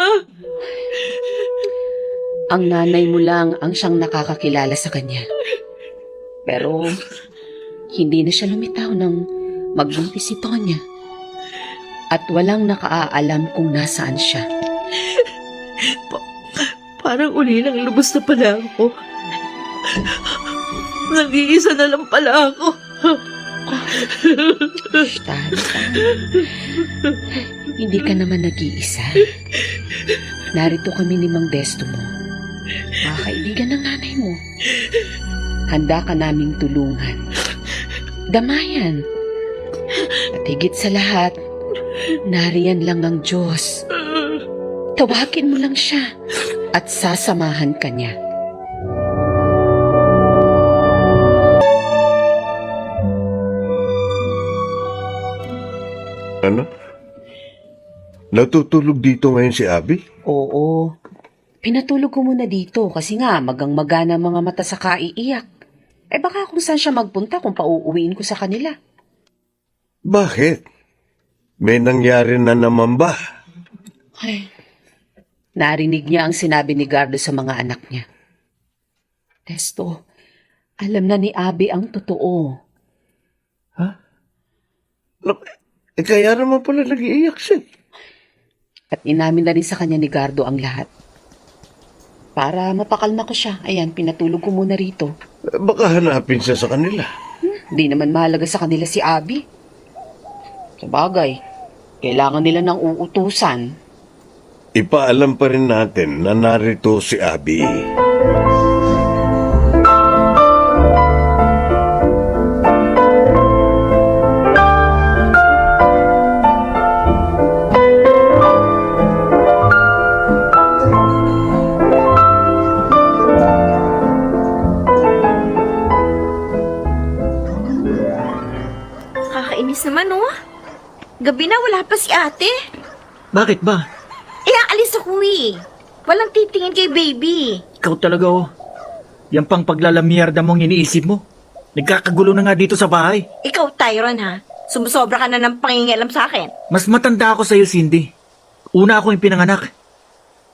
Ang nanay mo lang ang siyang nakakakilala sa kanya. Pero, hindi na siya lumitaw nang magbuntis si Tonya. At walang nakaalam kung nasaan siya.
Parang uli nang lubos na pala ako. Nag-iisa na lang pala ako.
Tahan. Hindi ka naman nag-iisa. Narito kami ni Mang Desto mo. Mga kaibigan ng nanay mo. Handa ka naming tulungan. Damayan. At higit sa lahat, nariyan lang ang Diyos. Tawagin mo lang siya at sasamahan ka niya.
Ano? Natutulog dito ngayon si Abby?
Oo. Pinatulog ko muna dito kasi nga magang-magana mga mata sa kaiiyak. Baka kung saan siya magpunta kung pauuwiin ko sa kanila.
Bakit? May nangyari na naman ba?
Ay, narinig niya ang sinabi ni Gardo sa mga anak niya. Testo, alam na ni Abby ang totoo.
Kaya naman pala nag-iiyak siya.
At inamin na rin sa kanya ni Gardo ang lahat. Para mapakalma ko siya, ayan, pinatulog ko muna rito.
Baka hanapin siya sa kanila.
Di naman mahalaga sa kanila si Abby. Sa bagay, kailangan nila ng uutusan.
Ipaalam pa rin natin na narito si Abby.
Kakainis naman, oh. Gabi na, wala pa si ate.
Bakit ba?
Alis ako eh. Walang titingin kay baby.
Ikaw talaga oh. Yan pang paglalamierda mong iniisip mo. Nagkakagulo na nga dito sa bahay.
Ikaw, Tyron, ha? Sumusobra ka na ng pangingialam sa akin.
Mas matanda ako sa'yo, Cindy. Una ako yung pinanganak.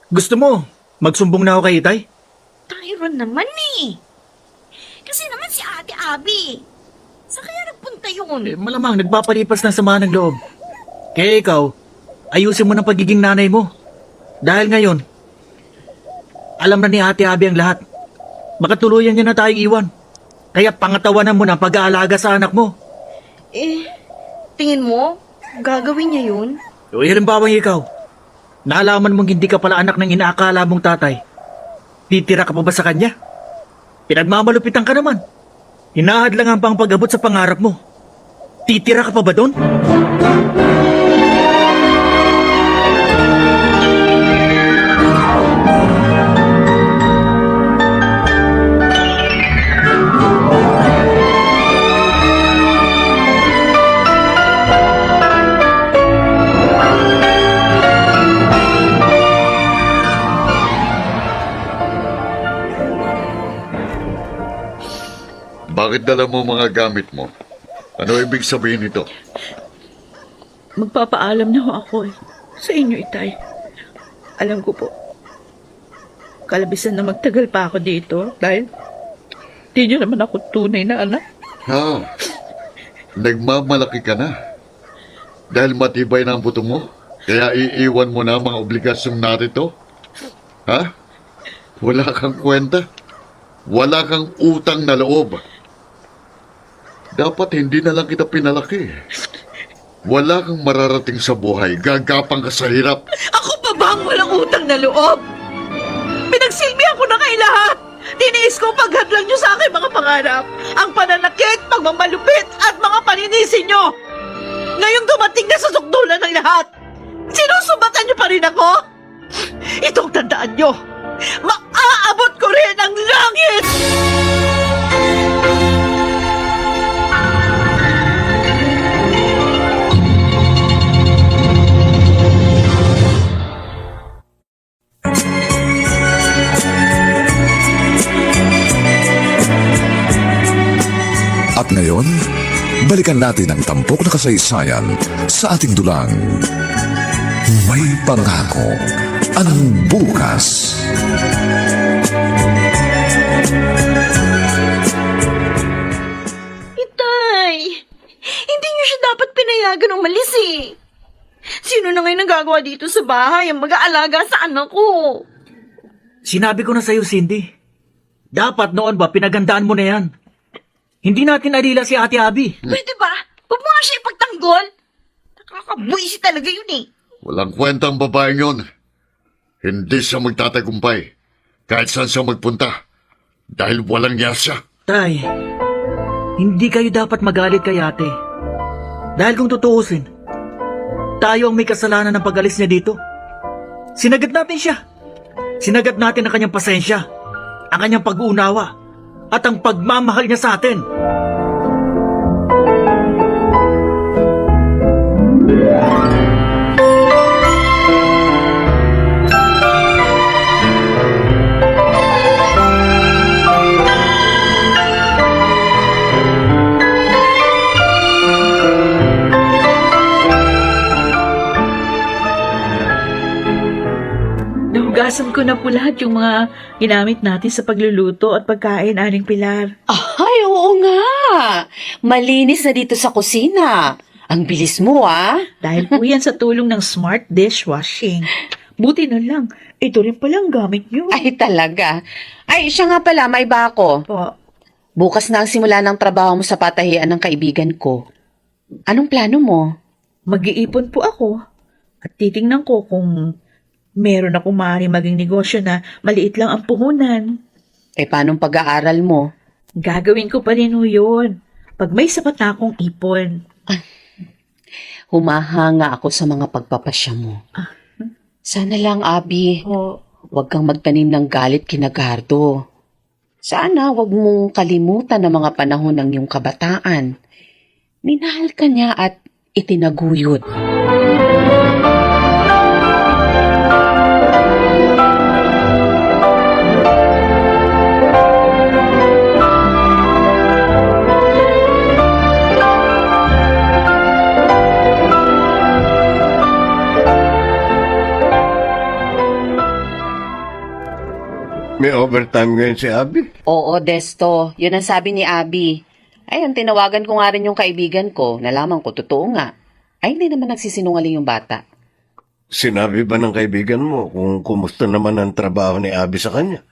Gusto mo, magsumbong na ako kay Itay?
Tyron naman eh. Kasi naman si Ate Abby. Saan kaya nagpunta yun?
Malamang nagpapalipas ng sama ng loob. Kaya ikaw, ayusin mo ng pagiging nanay mo. Dahil ngayon, alam na ni Ate Abby ang lahat. Makatuluyan niya na tayong iwan. Kaya pangatawanan mo na ang pag-aalaga sa anak mo.
Tingin mo, gagawin niya yun?
O halimbawa ikaw, naalaman mong hindi ka pala anak ng inaakala mong tatay. Titira ka pa ba sa kanya? Pinagmamalupitan ka naman. Hinahadlang ang pang pag-abot sa pangarap mo. Titira ka pa ba doon?
Bakit dala mo mga gamit mo? Ano ibig sabihin nito?
Magpapaalam na ho ako sa inyo, Itay. Alam ko po, kalabisan na magtagal pa ako dito dahil di nyo naman ako tunay na anak.
Ha? Nagmamalaki ka na. Dahil matibay na ang buto mo, kaya iiwan mo na ang mga obligasyong narito? Ha? Wala kang kwenta. Wala kang utang na loob. Dapat hindi na lang kita pinalaki. Wala kang mararating sa buhay. Gagapang ka sa hirap.
Ako pa ba ang walang utang na loob? Pinagsilbi ako na kay lahat. Tiniis ko paghadlang nyo sa akin mga pangarap. Ang pananakit, pagmamalupit at mga paninisi nyo. Ngayong dumating na sa sukdulan ng lahat, sinusumbatan nyo pa rin ako? Itong tandaan nyo, maaabot ko rin ang langit!
At ngayon, balikan natin ang tampok na kasaysayan sa ating dulang. May pangako ang bukas.
Itay, hindi niyo siya dapat pinayagan umalis eh. Sino na ngayon nagagawa dito sa bahay ang mag-aalaga sa anak ko?
Sinabi ko na sa'yo, Cindy. Dapat noon ba pinagandaan mo na yan? Hindi natin alila si Ate Abby.
Pwede ba? Huwag mo nga siya ipagtanggol. Nakakabuisi talaga yun eh.
Walang kwenta ang babaeng yon. Hindi siya magtatagumpay. Kahit saan siya magpunta. Dahil walang niya siya.
Tay, hindi kayo dapat magalit kay ate. Dahil kung tutuusin, tayo ang may kasalanan ng pag-alis niya dito. Sinagat natin siya. Sinagat natin ang kanyang pasensya, ang kanyang pag-uunawa, at ang pagmamahal niya sa atin.
Nahugasan ko na po lahat yung mga ginamit natin sa pagluluto at pagkain, Aling Pilar.
Ay, oo nga. Malinis na dito sa kusina. Ang bilis mo, ah.
Dahil po yan sa tulong ng smart dishwashing. Buti na lang, ito rin palang gamit nyo.
Ay, talaga. Ay, siya nga pala, may iba ako.
Po,
Bukas na ang simula ng trabaho mo sa patahian ng kaibigan ko. Anong plano mo?
mag-iipon po ako at titingnan ko kung meron akong maaaring maging negosyo na maliit lang ang puhunan.
Eh, paanong pag-aaral mo?
Gagawin ko pa rin ho yun pag may sapat na akong ipon.
Humahanga ako sa mga pagpapasya mo. Sana lang, Abby,
O,
huwag kang magtanim ng galit kina Gardo. Sana huwag mong kalimutan ang mga panahon ng iyong kabataan. Minahal ka niya at itinaguyod.
May overtime ngayon si Abby.
Oo, Desto. Yun ang sabi ni Abby. Ay, ang tinawagan ko nga rin yung kaibigan ko. Nalaman ko, totoo nga. Ay, hindi naman nagsisinungaling yung bata.
Sinabi ba ng kaibigan mo kung kumusta naman ang trabaho ni Abby sa kanya?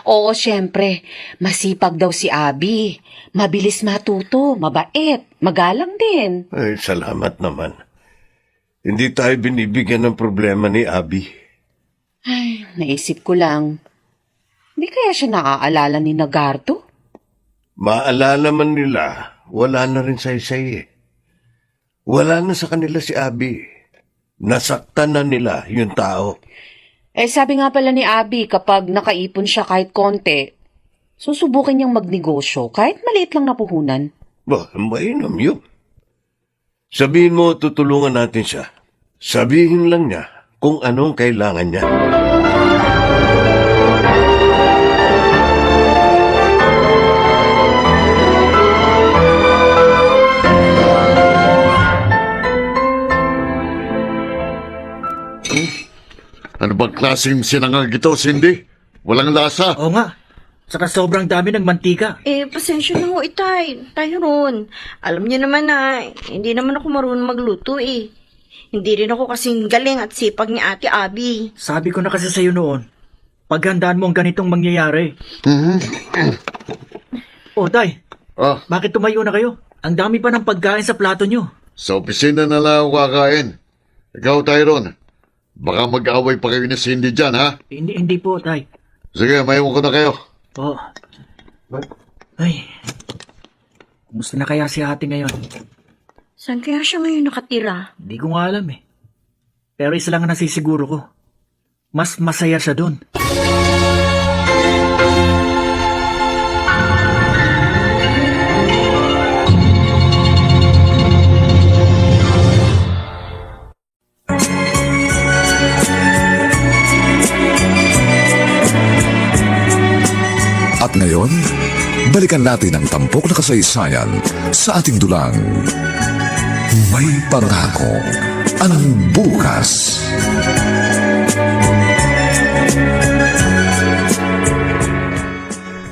Oo, syempre. Masipag daw si Abby. Mabilis matuto, mabait, magalang din.
Ay, salamat naman. Hindi tayo binibigyan ng problema ni Abby.
Ay, naisip ko lang. Hindi kaya siya naaalala ni Nagarto?
Maalala man nila, wala na rin saysay eh. Wala na sa kanila si Abby. Nasaktan na nila yung tao.
Eh, sabi nga pala ni Abby, kapag nakaipon siya kahit konti, susubukin niyang magnegosyo kahit maliit lang na puhunan.
Bah, mainam yun. Sabihin mo, tutulungan natin siya. Sabihin lang niya kung anong kailangan niya.
bang klaseng sinangag ito, Cindy? Walang lasa.
Oo nga. Saka sobrang dami ng mantika.
Pasensya na ho, Itay. Tyrone, alam niyo naman na, hindi naman ako marunong magluto eh. Hindi rin ako kasing galing at sipag ni Ate Abby.
Sabi ko na kasi sa'yo noon, paghandaan mo ang ganitong mangyayari. O, Tay,
Ah,
bakit tumayo na kayo? Ang dami pa ng pagkain sa plato nyo.
sa opisina na lang ako kakain. Ikaw, Tyrone. Baka mag-away pa kayo ni Cindy dyan, ha?
Hindi po, Tay.
Sige, mayawan ko na kayo.
Oo. Ay, kumusta na kaya si ate ngayon?
Saan kaya siya ngayon nakatira?
Hindi ko nga alam eh. Pero isa lang ang nasisiguro ko. Mas masaya siya doon.
At ngayon, balikan natin ang tampok na kasaysayan sa ating dulang. May pangako ang bukas.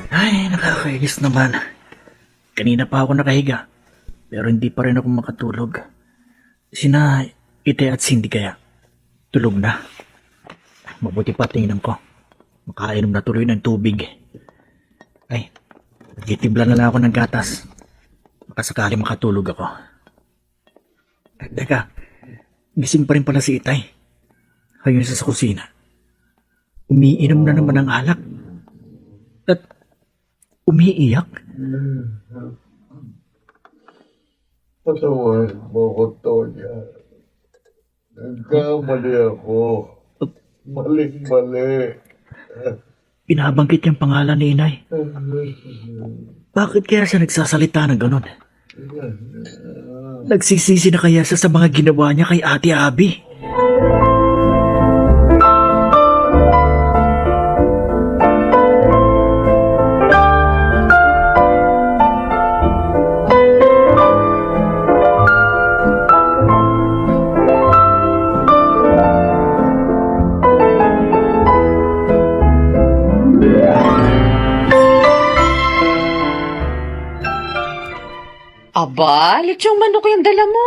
Ay, nakakainis naman. Kanina pa ako nakahiga. Pero hindi pa rin ako makatulog. Sina Ite at Cindy kaya. Tulog na. Mabuti pa tingnan ko. Makainom na tuloy ng tubig. Ay, nagtitimpla na lang ako ng gatas. Baka sakali makatulog ako. Teka, gising pa rin pala si Itay. Ayun siya sa kusina. Umiinom na naman ng alak. At umiiyak.
Patawarin mo ko, Tonya. Nagkamali ako. Maling-mali.
Pinabangkit niyang pangalan ni Inay. Bakit kaya siya nagsasalita ng ganon? Nagsisisi na kaya siya sa mga ginawa niya kay Ate Abby?
Aba, lechong manok yung dala mo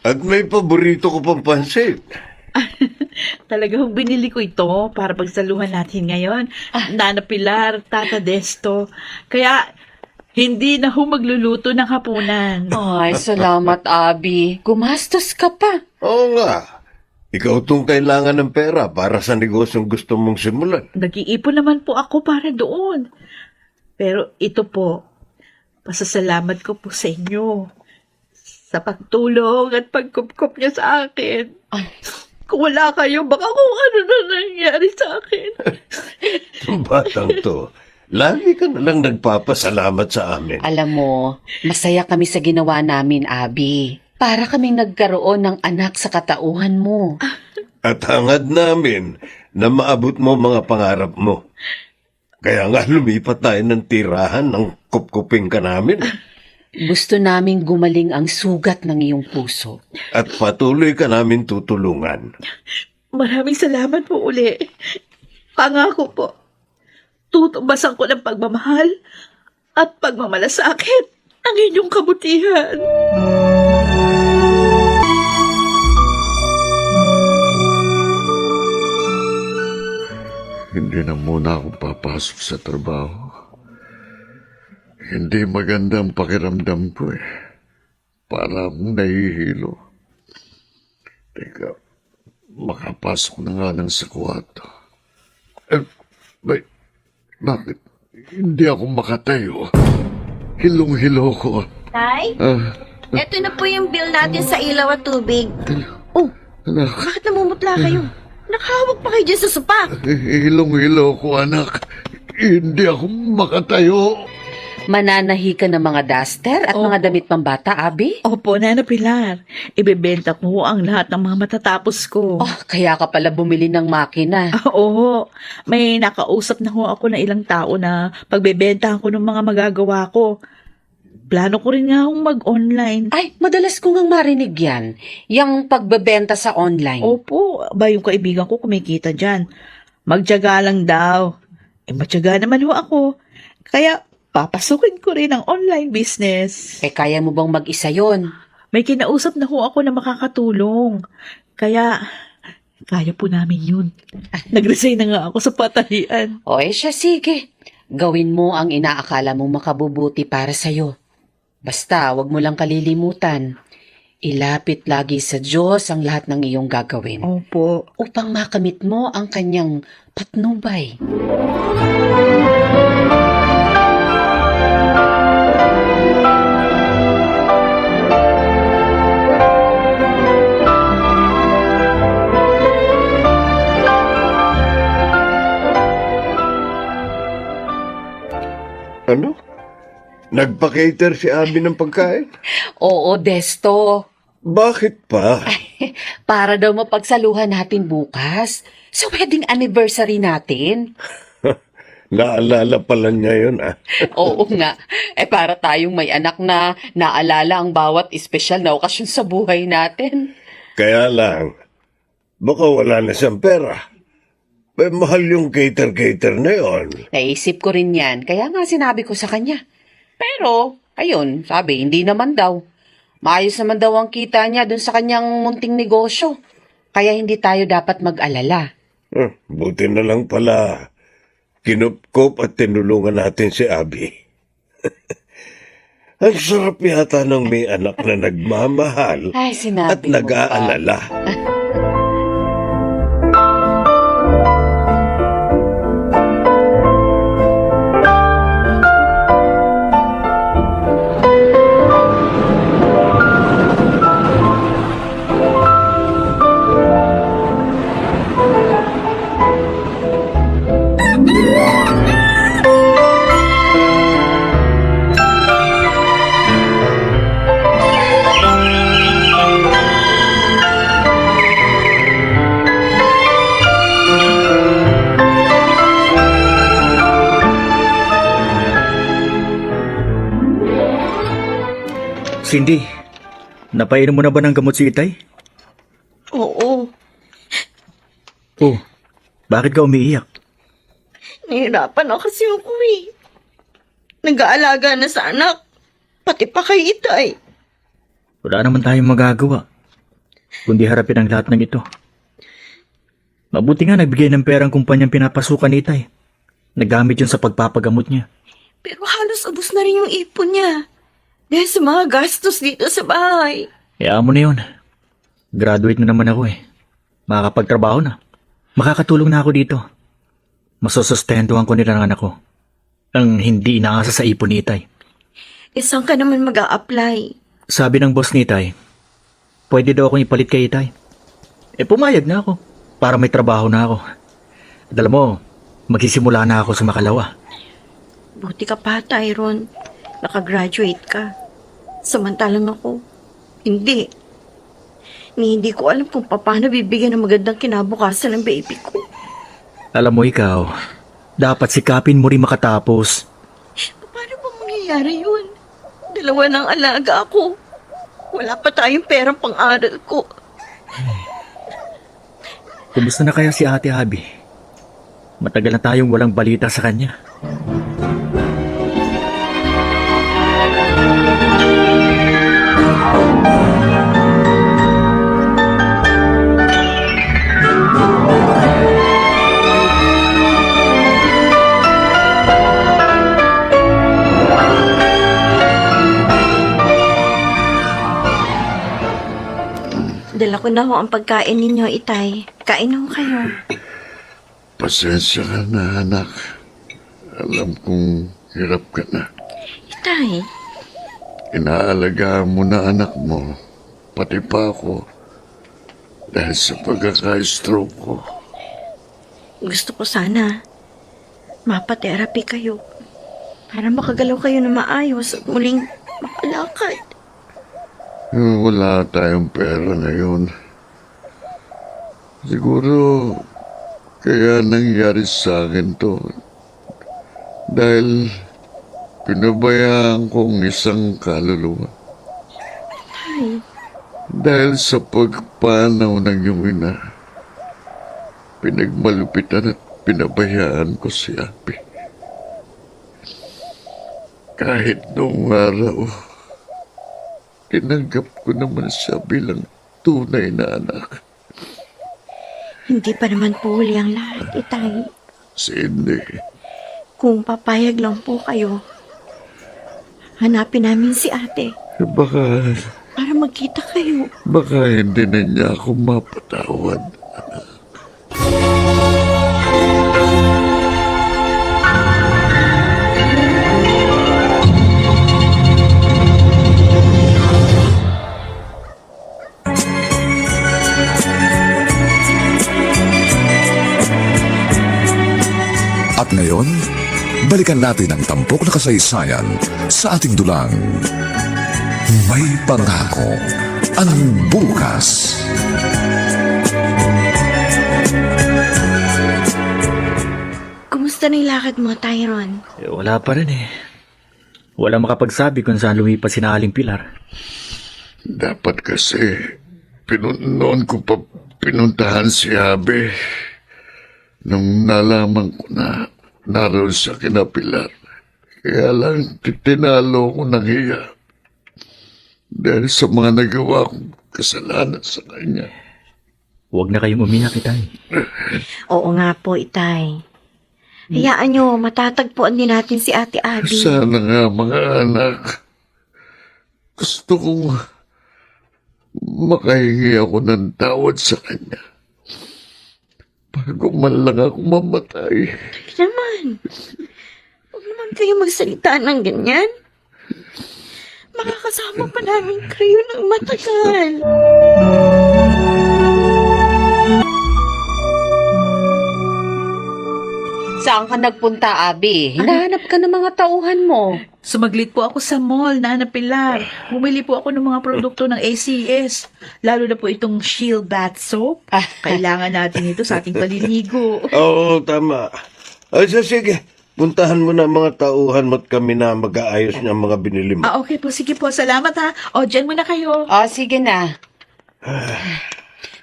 At may paborito ko pang pansit.
Talagang binili ko ito para pagsaluhan natin ngayon. Nana Pilar, Tata Desto. Kaya hindi na ho magluluto ng hapunan.
Ay, salamat, Abby. Gumastos ka pa.
Oo nga. Ikaw tong kailangan ng pera para sa negosyong gusto mong simulan.
Nag-iipon naman po ako para doon. Pero ito po, pasasalamat ko po sa inyo sa pagtulong at pagkupkup niya sa akin. Kung wala kayo, baka kung ano na nangyari sa akin.
Itong batang to, lagi ka na lang nagpapasalamat sa amin.
Alam mo, masaya kami sa ginawa namin, Abby. Para kaming nagkaroon ng anak sa katauhan mo.
At hangad namin na maabot mo mga pangarap mo. Kaya nga lumipat tayo ng tirahan ng kupkuping ka namin.
Gusto naming gumaling ang sugat ng iyong puso.
At patuloy ka namin tutulungan.
Maraming salamat po uli. Pangako po, tutubasan ko ng pagmamahal at pagmamalasakit ang inyong kabutihan.
Hindi na muna ako papasok sa trabaho. Hindi maganda ang pakiramdam ko eh. Para akong nahihilo. Teka, makapasok na nga lang sa kwarto. Bakit? Hindi ako makatayo. Hilong-hilo ko.
Tay, eto na po yung bill natin sa ilaw at tubig.
Anak,
Bakit namumutla kayo? Nakahawak pa kayo dyan sa sopa.
hilong-hilo ko, anak. Hindi ako makatayo.
Mananahi ka ng mga duster at mga damit pambata, Abby?
Opo, Nana Pilar. Ibebenta ko ang lahat ng mga matatapos ko.
Oh, kaya ka pala bumili ng makina.
Oo. May nakausap na ho ako na ilang tao na pagbebentahan ko ng mga magagawa ko. Plano ko rin nga akong mag-online.
Ay, madalas ko ngang marinig yan. Yung pagbebenta sa online.
Opo, ba yung kaibigan ko kumikita dyan. Magtiyaga lang daw. Matyaga naman ho ako. Kaya papasukin ko rin ang online business.
Kaya mo bang mag-isa yon?
May kinausap na ho ako na makakatulong. Kaya, kaya po namin yun. Nag-resign na nga ako sa patalian.
Siya, sige. Gawin mo ang inaakala mong makabubuti para sa'yo. Basta, wag mo lang kalilimutan. Ilapit lagi sa Diyos ang lahat ng iyong gagawin.
Opo.
Upang makamit mo ang kanyang patnubay.
Ano? Nagpa-cater si Abby ng pagkain?
Oo, Desto.
Bakit pa?
Para daw mapagsaluhan natin bukas sa wedding anniversary natin.
Naalala pala niya yun, ah.
Oo nga. Para tayong may anak na naalala ang bawat espesyal na okasyon sa buhay natin.
Kaya lang, baka wala na siyang pera. Mahal yung cater-cater na yon.
Naisip ko rin yan, kaya nga sinabi ko sa kanya. Pero, ayun, sabi, hindi naman daw. Maayos naman daw ang kita niya dun sa kanyang munting negosyo. Kaya hindi tayo dapat mag-alala.
Buti na lang pala. Kinupkop at tinulungan natin si Abby. Ang sarap yata ng may anak na nagmamahal
Ay,
at
sinabi mo pa.
nag-aalala.
Cindy, napainom mo na ba ng gamot si Itay?
Oo,
Oh, bakit ka umiiyak?
nahirapan na kasi ako eh. Nag-aalaga na sa anak, pati pa kay Itay.
Wala naman tayong magagawa, kundi harapin ang lahat ng ito. Mabuti nga nagbigay ng perang kumpanyang pinapasukan ni Itay. Nagamit yun sa pagpapagamot niya.
Pero halos ubos na rin yung ipon niya. Dahil sa mga gastos dito sa bahay.
Hayaan mo na yun. Graduate na naman ako eh. Makakapagtrabaho na. Makakatulong na ako dito. Masusustentuhan ko nila ng anak ko. Ang hindi inaasa sa ipon ni Itay.
Saan ka naman mag-a-apply?
Sabi ng boss ni Itay, pwede daw akong ipalit kay Itay. Pumayag na ako para may trabaho na ako. At alam mo, magsisimula na ako sa Makalawa.
Buti ka pa, Tyron. Nakagraduate ka. Samantalang ako, hindi. Hindi ko alam kung paano bibigyan ng magandang kinabukasan ng baby ko.
Alam mo ikaw, dapat sikapin mo rin makatapos.
Paano ba mangyayari yun? 2 ng alaga ako. Wala pa tayong perang pang-aral ko.
Kumusta na kaya si Ate Abby? Matagal na tayong walang balita sa kanya.
Dala ko na ho ang pagkain ninyo, Itay. Kain ho kayo.
Pasensya ka na, anak. Alam kong hirap ka na.
Itay,
Inaalagaan mo na anak mo, pati pa ako, dahil sa pagkaka-stroke ko.
gusto ko sana mapaterapi kayo para makagalaw kayo na maayos at muling makalakad.
Wala tayong pera ngayon. Siguro, kaya nangyari sa akin to. Dahil pinabayaan kong isang kaluluwa. Dahil sa pagpanaw ng iyong ina, pinagmalupitan at pinabayaan ko si Abi. Kahit noong araw, tinanggap ko naman siya bilang tunay na anak.
Hindi pa naman po huli ang lahat, Itay.
Cindy,
Kung papayag lang po kayo, hanapin namin si ate para magkita kayo.
baka hindi na niya ako mapatawad.
At ngayon, balikan natin ang tampok na kasaysayan sa ating dulang. May pangako ang bukas.
Kumusta na yung lakad mo, Tyron?
Wala pa rin eh. Wala makapagsabi kung saan lumipas si Aling Pilar.
Dapat kasi, noon ko pa pinuntahan si Abe. Nung nalaman ko na naroon siya kina Pilar. Kaya lang tinalo ko ng hiya. Dahil sa mga nagawa kong kasalanan sa kanya.
Huwag na kayong umiyak, Itay.
Oo nga po, Itay. Hayaan nyo, matatagpuan din natin si Ate Abby.
Sana nga mga anak. Gusto kong makahingi ako ng tawad sa kanya. Bago man lang ako mamatay.
Naman, huwag naman kayo magsalita ng ganyan. Makakasama pa namin kayo ng matagal.
Saan ka nagpunta, Abi? Hinahanap ka ng mga tauhan mo.
Sumaglit po ako sa mall, Nana Pilar. Bumili po ako ng mga produkto ng ACS. Lalo na po itong Shield Bath Soap. Kailangan natin ito sa ating paliligo.
Oo, tama. Ay, sige. Puntahan mo na ang mga tauhan mo at kami na mag-aayos ng mga binili mo.
Okay po, sige po. Salamat ha. O, dyan muna kayo.
Sige na.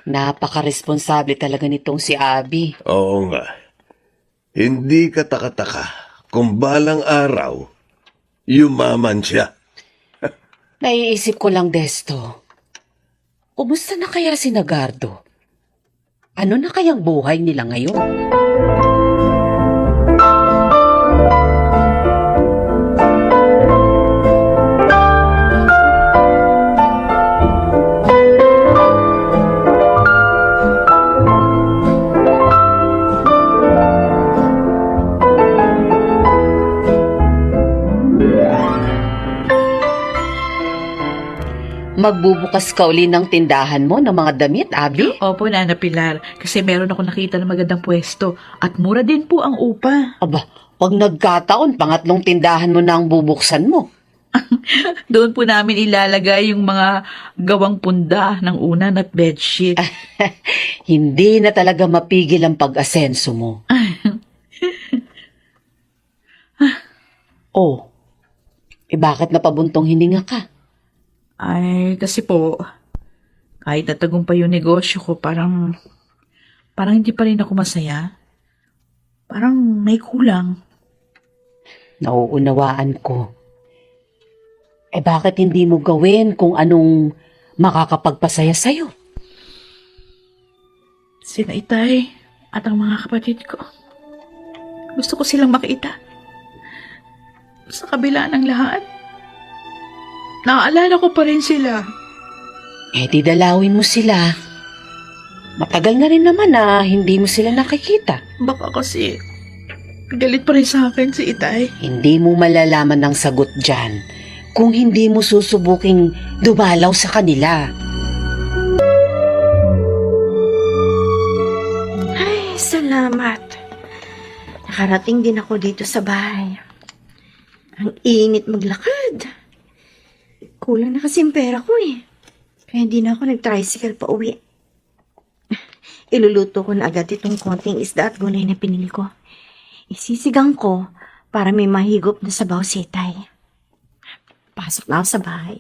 Napaka-responsable talaga nitong si Abi.
Oo nga. Hindi ka taka-taka kung balang araw, yumaman siya.
Naiisip ko lang, Desto. Kumusta na kaya si Nagardo? Ano na kayang buhay nila ngayon? Magbubukas ka uli ng tindahan mo ng mga damit, Abi?
Opo, Nana Pilar. Kasi meron ako nakita na magandang pwesto. At mura din po ang upa.
Aba, pag nagkataon, pangatlong tindahan mo na ang bubuksan mo.
Doon po namin ilalagay yung mga gawang punda ng unan at bedsheet.
Hindi na talaga mapigil ang pag-asenso mo. Oh, bakit napabuntong hininga ka?
Ay, kasi po, kahit natagumpay yung negosyo ko, parang hindi pa rin ako masaya. Parang may kulang.
Nauunawaan ko. Bakit hindi mo gawin kung anong makakapagpasaya sa'yo?
Sina Itay at ang mga kapatid ko. Gusto ko silang makita. Sa kabila ng lahat, naaalala ko pa rin sila.
Di dalawin mo sila. Matagal na rin naman na hindi mo sila nakikita.
Baka kasi galit pa rin sa akin si Itay.
Hindi mo malalaman ng sagot dyan kung hindi mo susubuking dumalaw sa kanila.
Ay, salamat. Nakarating din ako dito sa bahay. Ang init maglakad. Kulang na kasi yung pera ko eh. Kaya hindi na ako nag-tricycle pa uwi. Iluluto ko na agad itong konting isda at gulay na pinili ko. Isisigang ko para may mahigop na sabaw si Itay. Pasok na ako sa bahay.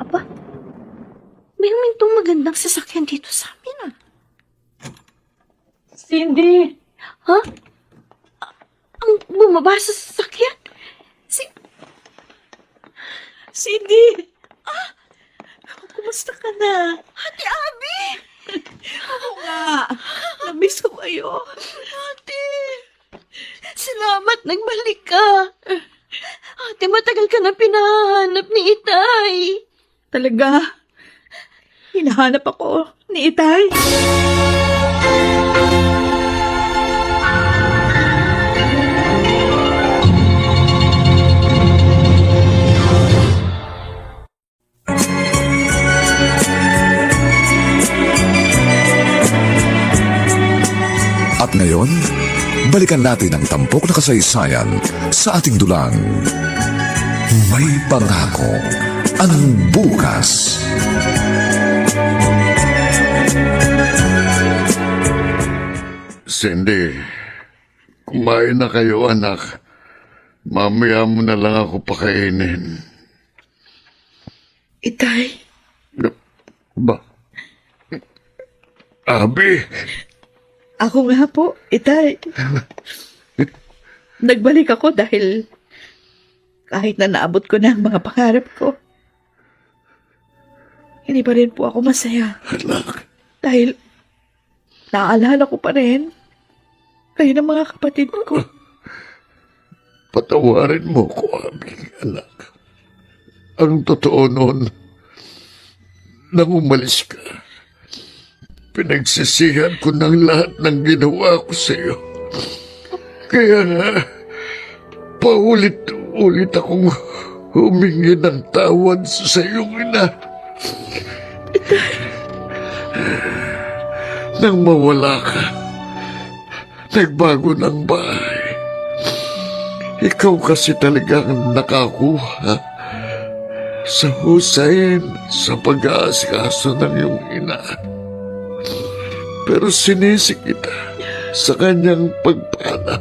Aba, may humintong magandang sasakyan dito sa amin ah.
Cindy!
Ha? Ang bumaba sa sasakyan?
Cindy! Kumusta ka na?
Ate Abby!
Oo nga. Namiss ko kayo.
Ate! Salamat, nagbalik ka. Ate, matagal ka na pinahanap ni Itay.
Talaga? Hinahanap ako ni Itay.
At ngayon, balikan natin ang tampok na kasaysayan sa ating dulang. May pangako ang bukas.
Cindy, kumain na kayo, anak. Mamaya mo na lang ako pakainin.
Itay,
Ba? Abi,
ako nga po, Itay. Nagbalik ako dahil kahit na naabot ko na ang mga pangarap ko, hindi pa rin po ako masaya.
anak.
Dahil naaalala ko pa rin kayo ng mga kapatid ko.
Patawarin mo ko, Abi, anak. Ang totoo noon, nang umalis ka, pinagsisihan ko ng lahat ng ginawa ko sa iyo. Kaya nga, paulit-ulit akong humingi ng tawad sa iyong ina. Nang mawala ka, nagbago ng bahay. Ikaw kasi talagang nakakuha sa husay sa pag-aasikaso ng iyong ina. Pero sinisi kita sa kanyang pagpana.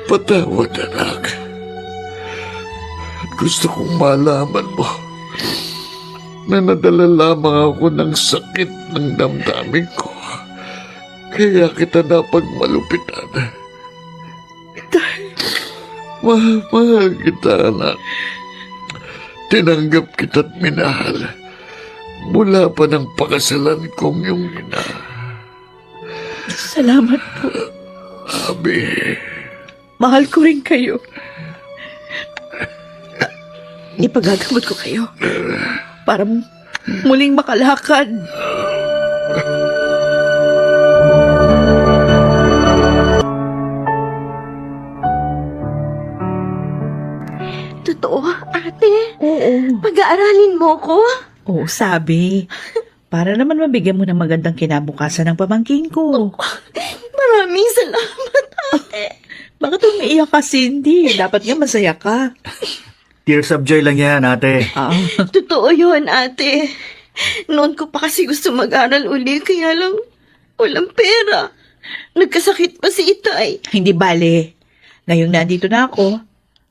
Patawad, anak. At gusto kong malaman mo na nadala lamang ako ng sakit ng damdamin ko. Kaya kita napagmalupitan. Mahal kita, anak. Tinanggap kita't minahal mula pa ng pakasalan kong iyong ina.
Salamat po.
Abi,
Mahal ko rin kayo. Ipagagamot ko kayo para muling makalakad.
Totoo, ate.
Oo.
Pag-aaralin mo ko.
Oo, sabi. Para naman mabigyan mo ng magandang kinabukasan ng pamangkin ko.
Maraming salamat, ate.
Bakit umiiyak ka, Cindy? Dapat nga masaya ka.
Tears of joy lang yan, ate.
Ah,
Totoo yun, ate. Noon ko pa kasi gusto mag-aral uli, kaya lang walang pera. Nagkasakit pa si Itay.
hindi bale. Ngayong nandito na ako,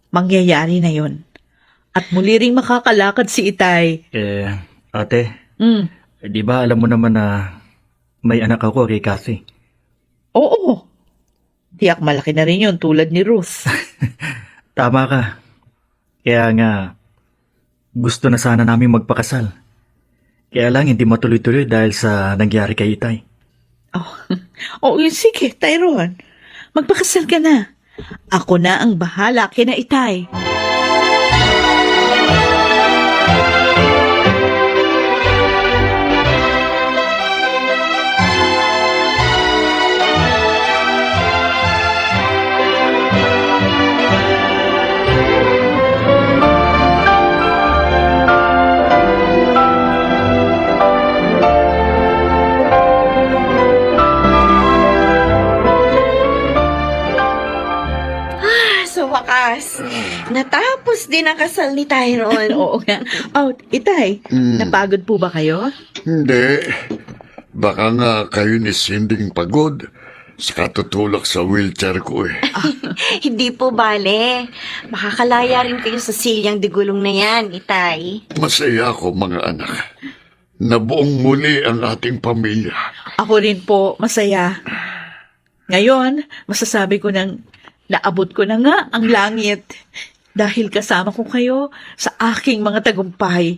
mangyayari na yon. At muli ring makakalakad si Itay.
Ate,
Mm.
di ba alam mo naman na may anak ako kay Kathy?
Oo. Tiyak malaki na rin yun tulad ni Ruth.
Tama ka. Kaya nga, gusto na sana namin magpakasal. Kaya lang hindi matuloy-tuloy dahil sa nangyari kay Itay.
Oh, sige, Tyrone. Magpakasal ka na. Ako na ang bahala kina Itay.
Sa wakas, natapos din ang kasal ni Tyrone.
Oo nga. Oh, Itay, napagod po ba kayo?
hindi. Baka nga kayo ni Sinding pagod Saka tutulak sa wheelchair ko eh.
Hindi po bale. Makakalaya rin kayo sa silyang digulong na yan, Itay.
Masaya ako mga anak. Nabuong muli ang ating pamilya.
Ako rin po, masaya. Ngayon, masasabi ko nang naabot ko na nga ang langit dahil kasama ko kayo sa aking mga tagumpay.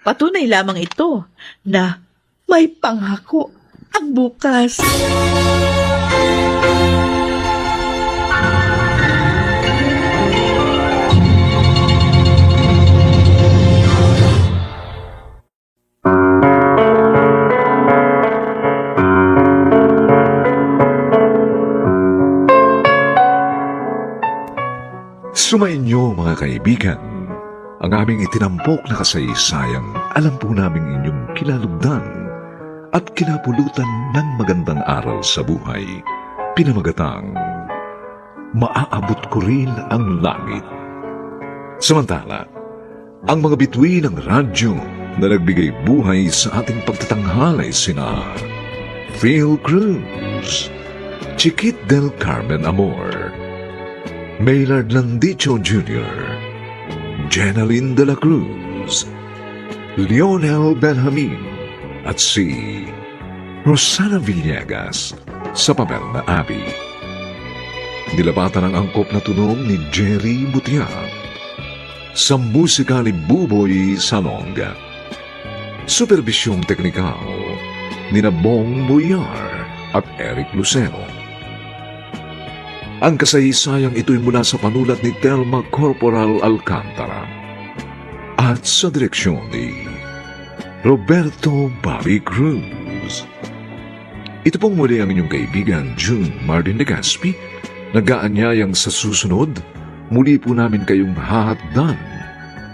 Patunay lamang ito na may pangako ang bukas.
Sumainyo mga kaibigan, ang aming itinampok na kasaysayang alam po namin inyong kilalugdan at kinapulutan ng magandang aral sa buhay, pinamagatang Maaabot Ko Rin ang Langit. Samantala, ang mga bituin ng radyo na nagbigay buhay sa ating pagtatanghalay sina Phil Cruz, Chiquit del Carmen Amor, Maynard Landicho Jr., Jenaline de la Cruz, Lionel Benjamin, at si Rosana Villegas sa papel na Abby. Nilapatan ang angkop na tunog ni Jerry Butia. Sa musika ni Buboy Salonga. Supervisyong teknikal ni Bong Buyar at Eric Lucero. Ang kasaysayang ito'y mula sa panulat ni Telma Corporal Alcantara at sa direksyon ni Roberto Bobby Cruz. Ito pong muli ang inyong kaibigan June Martin de Gaspi, nag-aanyayang sa susunod, muli po namin kayong hahatdan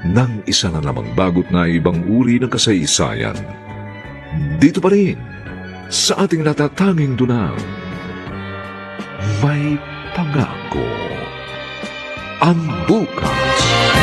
ng isa na namang bagot na ibang uri ng kasaysayan. Dito pa rin, sa ating natatanging dunang, may pangako ang bukas.